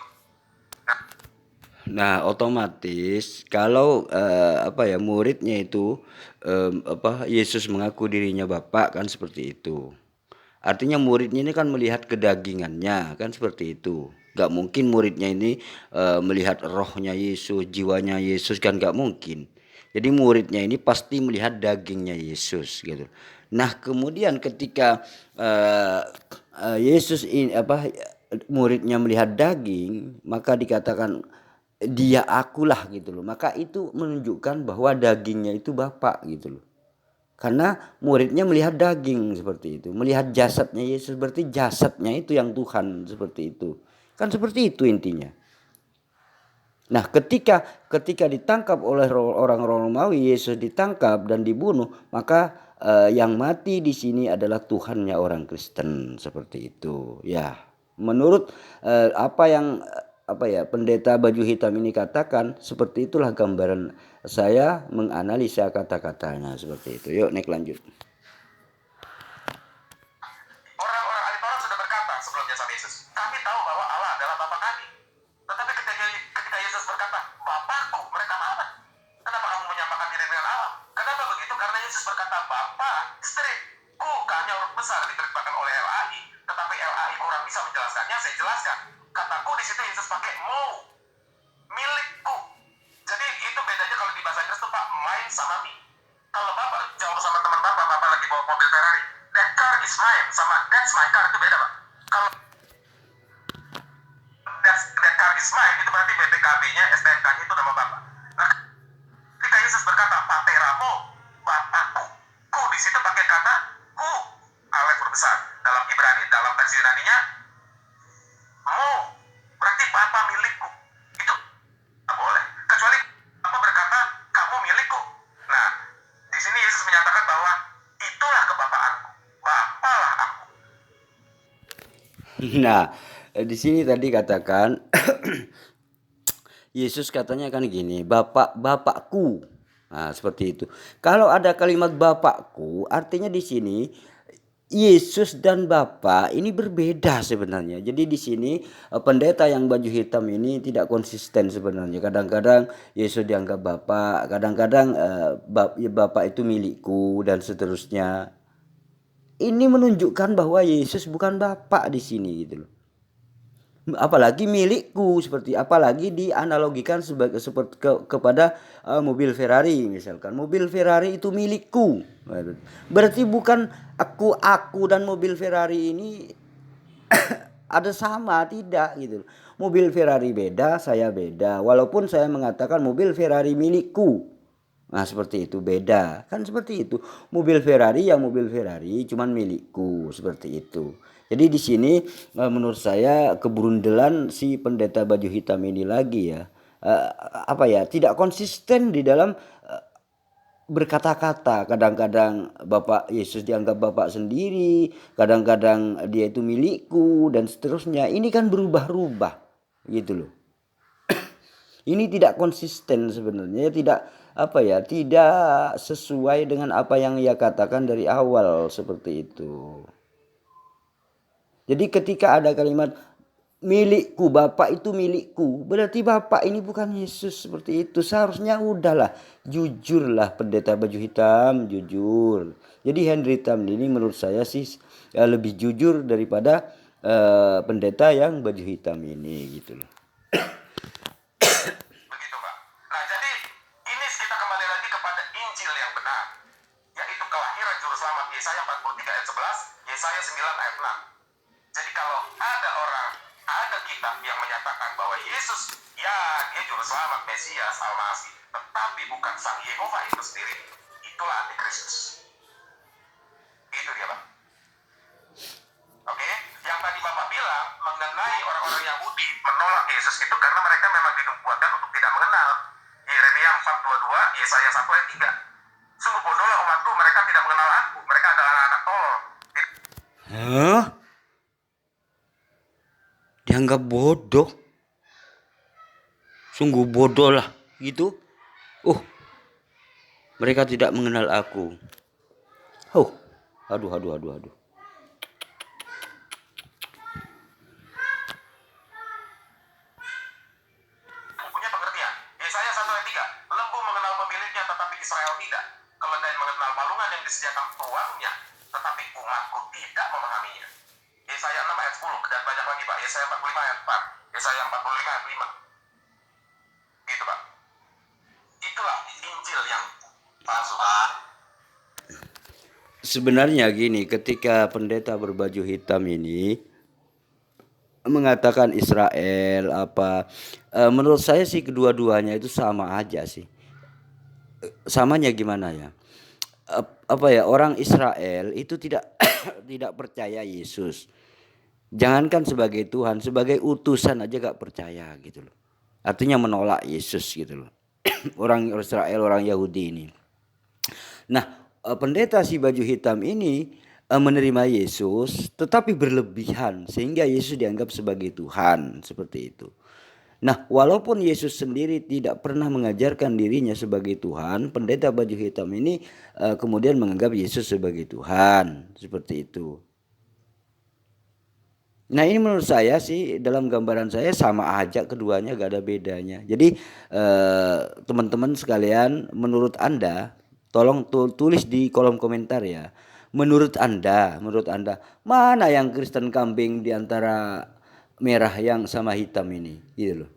Speaker 1: Nah, otomatis kalau muridnya itu Yesus mengaku dirinya Bapa, kan seperti itu. Artinya muridnya ini kan melihat kedagingannya, kan seperti itu. Gak mungkin muridnya ini melihat rohnya Yesus, jiwanya Yesus, kan gak mungkin. Jadi muridnya ini pasti melihat dagingnya Yesus gitu. Nah, kemudian ketika Yesus ini muridnya melihat daging, maka dikatakan dia akulah gitu loh. Maka itu menunjukkan bahwa dagingnya itu Bapa gitu loh. Karena muridnya melihat daging seperti itu, melihat jasadnya Yesus, berarti jasadnya itu yang Tuhan, seperti itu. Kan seperti itu intinya. Nah, ketika ditangkap oleh orang Romawi, Yesus ditangkap dan dibunuh, maka yang mati di sini adalah Tuhannya orang Kristen, seperti itu. Ya, menurut apa yang pendeta baju hitam ini katakan, seperti itulah gambaran saya menganalisa kata-katanya, seperti itu. Yuk, next lanjut.
Speaker 2: Orang-orang ahli Taurat sudah berkata sebelumnya sama Yesus, kami tahu bahwa Allah adalah Bapa kami. Tetapi ketika Yesus berkata, Bapakku, mereka marah. Kenapa kamu menyamakan diri dengan Allah? Kenapa begitu? Karena Yesus berkata, Bapa, straight. Hanya huruf besar diterjemahkan oleh LAI. Tetapi LAI kurang bisa menjelaskannya, saya jelaskan. Kataku di situ Yesus pakai mau, milikku. Jadi itu bedanya kalau di bahasa Inggris itu Pak, mine sama me. Kalau Bapak jawab sama teman Bapak lagi bawa mobil Ferrari, that car is mine sama that's my car, itu beda Pak. Kalau that car is mine, itu berarti BPKB-nya, STNK-nya itu nama Bapak. Nah, ketika Yesus berkata, Pateramo, Bapakku, ku di situ pakai kata ku, alef berbesar. Dalam Ibrani, dalam teks Yunani-nya, mau, berarti Bapa milikku. Itu tak boleh.
Speaker 1: Nah, di sini tadi katakan Yesus katanya kan gini, Bapakku. Nah, seperti itu. Kalau ada kalimat Bapakku, artinya di sini Yesus dan Bapa ini berbeda sebenarnya. Jadi di sini pendeta yang baju hitam ini tidak konsisten sebenarnya. Kadang-kadang Yesus dianggap Bapa, kadang-kadang Bapa itu milikku dan seterusnya. Ini menunjukkan bahwa Yesus bukan Bapa di sini gitu loh. Apalagi milikku, seperti apalagi dianalogikan seperti kepada mobil Ferrari misalkan. Mobil Ferrari itu milikku. Berarti bukan aku dan mobil Ferrari ini ada sama, tidak gitu. Mobil Ferrari beda, saya beda. Walaupun saya mengatakan mobil Ferrari milikku. Nah, seperti itu, beda. Kan seperti itu. Mobil Ferrari ya mobil Ferrari, cuman milikku, seperti itu. Jadi di sini menurut saya keberundelan si pendeta baju hitam ini lagi ya. Apa ya? Tidak konsisten di dalam berkata-kata. Kadang-kadang Bapak Yesus dianggap Bapak sendiri, kadang-kadang dia itu milikku dan seterusnya. Ini kan berubah-ubah gitu loh. Ini tidak konsisten sebenarnya, tidak sesuai dengan apa yang ia katakan dari awal seperti itu. Jadi ketika ada kalimat milikku, Bapak itu milikku, berarti Bapak ini bukan Yesus, seperti itu. Seharusnya udahlah, jujurlah pendeta baju hitam, jujur. Jadi Henry Tam ini menurut saya sih lebih jujur daripada pendeta yang baju hitam ini gitu loh.
Speaker 2: Begitu, Pak. Nah, jadi ini kita kembali lagi kepada Injil yang benar, yaitu kelahiran juru selamat Yesaya 43 ayat 11, Yesaya 9 ayat 6. Jadi kalau ada kitab yang menyatakan bahwa Yesus, ya dia juru selamat, Mesias, Almasih, tetapi bukan Sang Yehova itu sendiri, itulah Antikristus. Itu dia, Pak. Oke, yang tadi Bapak bilang mengenai orang-orang Yahudi menolak Yesus itu karena mereka memang dinubuatkan untuk tidak mengenal. Yeremia 4:22, Yesaya 1 ayat 3. Sungguh bodohlah umatku, mereka tidak mengenal aku, mereka adalah anak tolol.
Speaker 1: Hah? Dianggap bodoh? Sungguh bodoh lah gitu. Mereka tidak mengenal aku. Aduh.
Speaker 2: Punya pengertian. Yesaya 1 ayat 3. Lembu mengenal pemiliknya tetapi Israel tidak. Keledai mengenal palungan yang disediakan tuannya tetapi umatku tidak memahaminya. Yesaya 6 ayat 10 dan banyak lagi, Pak. Yesaya 45 ayat 4. Yesaya 45 ayat 5. Gitu, Pak. Itulah Injil yang palsu, Pak.
Speaker 1: Sebenarnya gini, ketika pendeta berbaju hitam ini mengatakan Israel menurut saya sih kedua-duanya itu sama aja sih. Samanya gimana ya? Orang Israel itu tidak tidak percaya Yesus. Jangankan sebagai Tuhan, sebagai utusan aja gak percaya gitu loh. Artinya menolak Yesus gitu loh. Orang Israel, orang Yahudi ini. Nah, pendeta si baju hitam ini menerima Yesus tetapi berlebihan sehingga Yesus dianggap sebagai Tuhan, seperti itu. Nah, walaupun Yesus sendiri tidak pernah mengajarkan dirinya sebagai Tuhan, pendeta baju hitam ini kemudian menganggap Yesus sebagai Tuhan, seperti itu. Nah, ini menurut saya sih, dalam gambaran saya sama aja keduanya, gak ada bedanya. Jadi teman-teman sekalian, menurut Anda tolong tulis di kolom komentar ya. Menurut Anda mana yang Kristen kambing di antara merah yang sama hitam ini, gitu loh.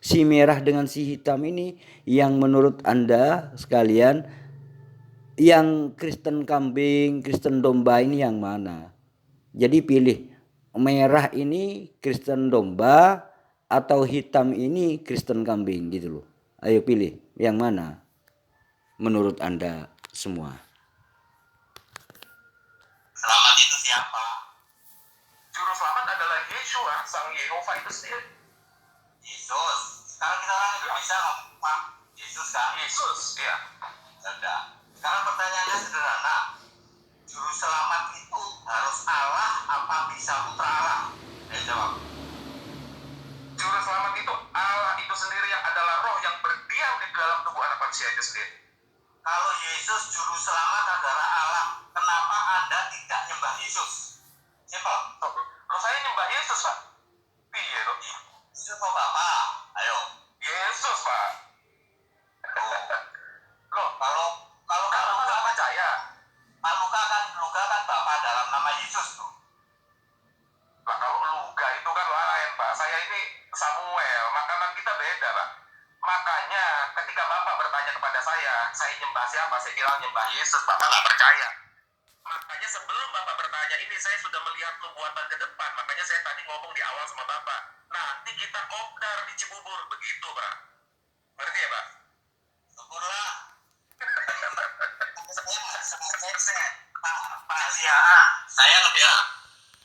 Speaker 1: Si merah dengan si hitam ini yang menurut Anda sekalian, yang Kristen kambing, Kristen domba ini yang mana? Jadi pilih, merah ini Kristen domba atau hitam ini Kristen kambing gitu loh. Ayo pilih yang mana menurut Anda semua.
Speaker 3: Selamat itu siapa?
Speaker 2: Juru selamat adalah Yeshua, Sang Yehova itu sendiri.
Speaker 3: Yesus. Sekarang kita bisa ngomong Yesus kan?
Speaker 2: Yesus, ya.
Speaker 3: Sudah. Sekarang pertanyaannya sederhana. Juru selamat itu harus Allah apa bisa putra Allah? jawab.
Speaker 2: Juru selamat itu Allah itu sendiri yang adalah roh yang berdiam di dalam tubuh anak manusia itu sendiri.
Speaker 3: Kalau Yesus juru selamat adalah Allah, kenapa Anda tidak nyembah Yesus? Simpel.
Speaker 2: Loh saya nyembah Yesus, Pak. Iya, loh.
Speaker 3: Yesus kok Bapak? Ayo.
Speaker 2: Yesus, Pak. Loh,
Speaker 3: Kalau kalau
Speaker 2: kalau
Speaker 3: Luka
Speaker 2: nggak percaya,
Speaker 3: Luka kan Bapak dalam nama Yesus tuh.
Speaker 2: Pak, kalau Luka itu kan lain, Pak. Saya ini Samuel, makanan kita beda, Pak. Makanya ketika Bapak bertanya kepada saya nyembah siapa? Saya bilang nyembah Yesus, Bapak nggak percaya. Makanya sebelum Bapak bertanya ini, saya sudah melihat nubuatan ke depan. Makanya saya tadi ngomong di awal sama Bapak. Nanti kita kopdar di Cibubur, begitu, Pak. Ngerti ya, Pak?
Speaker 3: Syukurlah. Saya lebih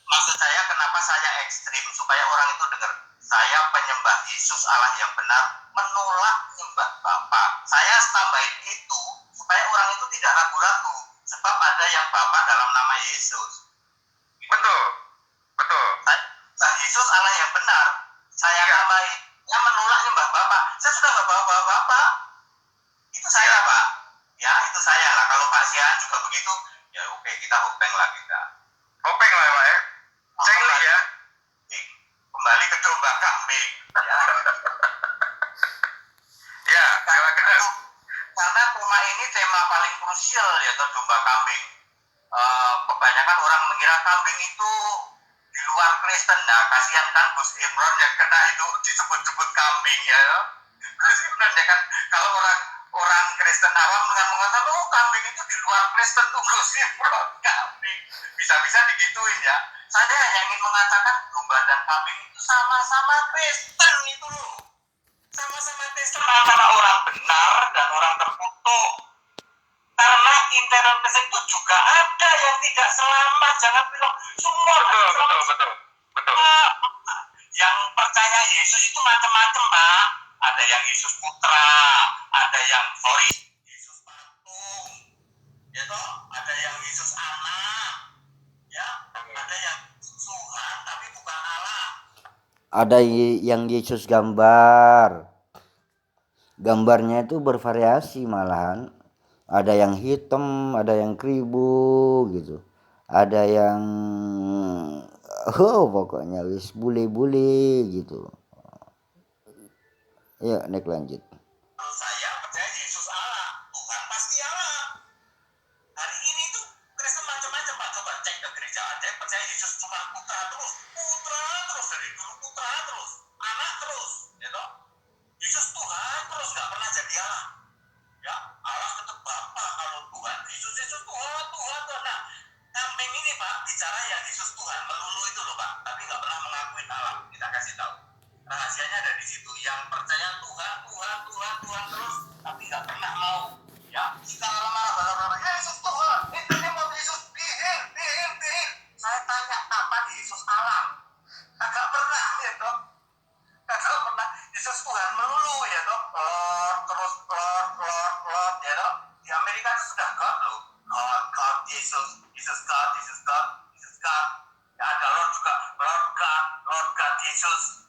Speaker 3: maksud saya kenapa saya ekstrim supaya orang itu dengar. Saya penyembah Yesus Allah yang benar, menolak nyembah Bapa. Saya tambahin itu supaya orang itu tidak ragu-ragu sebab ada yang Bapa dalam nama Yesus.
Speaker 2: Betul. Betul.
Speaker 3: Yesus Allah yang benar. Saya tambahin yang menolak nyembah Bapa. Saya sudah nggak bawa Bapa. Itu saya, Pak. Ya, itu saya lah. Kalau Pak Sian juga begitu, ya oke, kita hopeng lah kita.
Speaker 2: Hopeng lah, Pak ya. Cengli ya.
Speaker 3: Kembali ke domba kambing. Ya.
Speaker 2: Ya, silakan.
Speaker 3: Karena tema ini tema paling krusial ya, domba kambing. Kebanyakan orang mengira kambing itu di luar Kristen. Nah, kasihan kan Gus Imron yang kena itu disebut-sebut kambing ya. Sebenarnya kan kalau orang Kristen awam dengan mengatakan kambing itu di luar Kristen tuh Gus Imron kambing. Bisa-bisa digituin ya. Saya hanya ingin mengatakan domba dan kambing itu sama-sama Kristen itu loh. Sama-sama Kristen antara orang benar dan orang terkutuk. Karena internal Kristen itu juga ada yang tidak selamat. Jangan bilang semua
Speaker 2: Betul.
Speaker 3: Yang percaya Yesus itu macam-macam, Pak. Ada yang Yesus putra, ada yang Yesus patung, ya toh? Ada yang Yesus anak, ya. Ada yang Tuhan tapi bukan Allah.
Speaker 1: Ada yang Yesus gambar. Gambarnya itu bervariasi malahan. Ada yang hitam, ada yang keribu gitu. Ada yang pokoknya wis bule-bule gitu. Ya, naik lanjut.
Speaker 3: Kalau saya percaya Yesus Allah, Tuhan pasti Allah. Hari ini tuh Kristen macam-macam, Pak. Coba cek ke gereja, ada yang percaya Yesus cuma putra terus dari dulu putra terus, anak terus, ya toh? Yesus Tuhan terus nggak pernah jadi Allah. Ya, Allah tetap Bapa. Kalau Tuhan, Yesus Tuhan. Nah, kambing ini Pak bicara yang Yesus Tuhan melulu itu loh Pak, tapi nggak pernah mengakui Allah. Kita kasih tahu. Rahasianya ada di situ. Yang percaya Tuhan terus, tapi nggak pernah mau. Ya, kita lama-lama Yesus Tuhan. Ini mau Yesus dihil. Saya tanya apa Yesus Allah? Agak pernah ya dok. Agak pernah Yesus Tuhan melulu ya dok. Lord ya dok. Di Amerika itu sudah God loh. God, Jesus God. Ya ada Lord juga, Lord God, Jesus.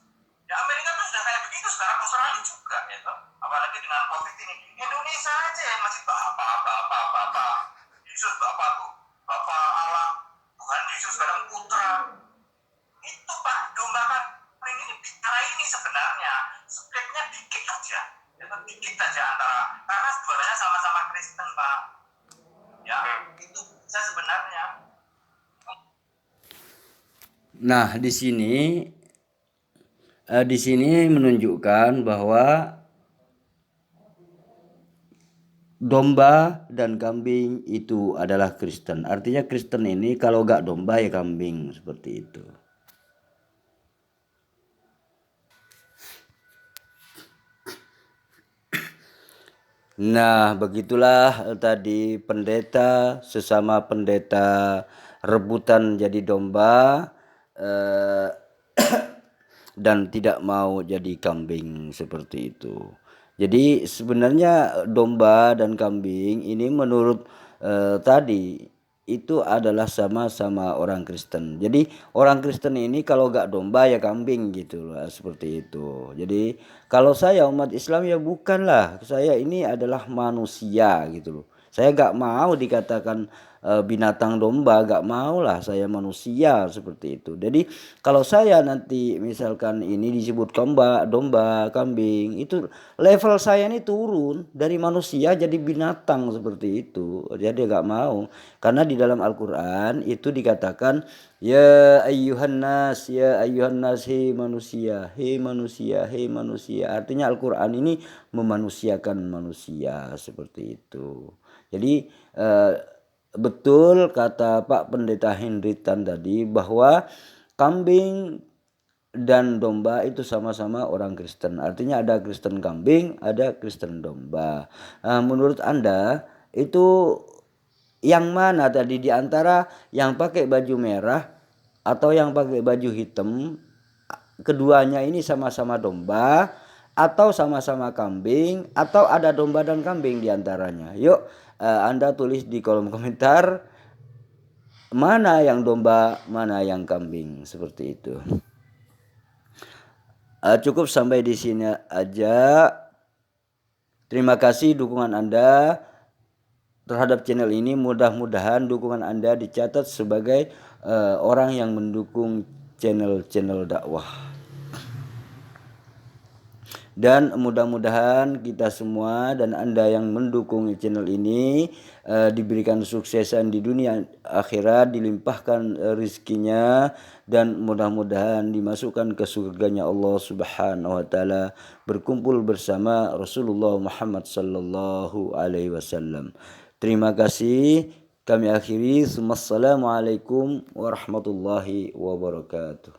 Speaker 3: Ya Amerika itu sudah kayak begitu, sekarang Australia juga ya toh. Apalagi dengan COVID ini. Indonesia aja yang masih Bapak. Yesus Bapak tuh, Bapak Allah, Tuhan Yesus sekarang Putra. Itu Pak, domba kambing ini bicara ini sebenarnya scriptnya dikit aja. Ya, dikit aja antara, karena dua-duanya sama-sama Kristen Pak. Ya, itu saya sebenarnya.
Speaker 1: Nah, di sini menunjukkan bahwa domba dan kambing itu adalah Kristen. Artinya Kristen ini kalau gak domba ya kambing, seperti itu. Nah, begitulah tadi pendeta sesama pendeta rebutan jadi domba dan tidak mau jadi kambing, seperti itu. Jadi sebenarnya domba dan kambing ini menurut tadi itu adalah sama-sama orang Kristen. Jadi orang Kristen ini kalau gak domba ya kambing gitu loh, seperti itu. Jadi kalau saya umat Islam ya bukanlah, saya ini adalah manusia gitu loh. Saya gak mau dikatakan binatang domba, gak mau lah, saya manusia seperti itu. Jadi kalau saya nanti misalkan ini disebut domba, kambing, itu level saya ini turun dari manusia jadi binatang seperti itu. Jadi gak mau, karena di dalam Al-Quran itu dikatakan ya ayyuhan nas, hei manusia, hei manusia, hei manusia. Artinya Al-Quran ini memanusiakan manusia seperti itu. Jadi betul kata Pak Pendeta Hendritan tadi bahwa kambing dan domba itu sama-sama orang Kristen. Artinya ada Kristen kambing, ada Kristen domba. Menurut Anda itu yang mana tadi di antara yang pakai baju merah atau yang pakai baju hitam? Keduanya ini sama-sama domba atau sama-sama kambing atau ada domba dan kambing di antaranya? Yuk Anda tulis di kolom komentar mana yang domba, mana yang kambing, seperti itu. Cukup sampai di sini aja. Terima kasih dukungan Anda terhadap channel ini. Mudah-mudahan dukungan Anda dicatat sebagai orang yang mendukung channel-channel dakwah. Dan mudah-mudahan kita semua dan Anda yang mendukung channel ini diberikan suksesan di dunia akhirat, dilimpahkan rizkinya, dan mudah-mudahan dimasukkan ke surganya Allah Subhanahu wa taala, berkumpul bersama Rasulullah Muhammad sallallahu alaihi wasallam. Terima kasih. Kami akhiri. Assalamualaikum warahmatullahi wabarakatuh.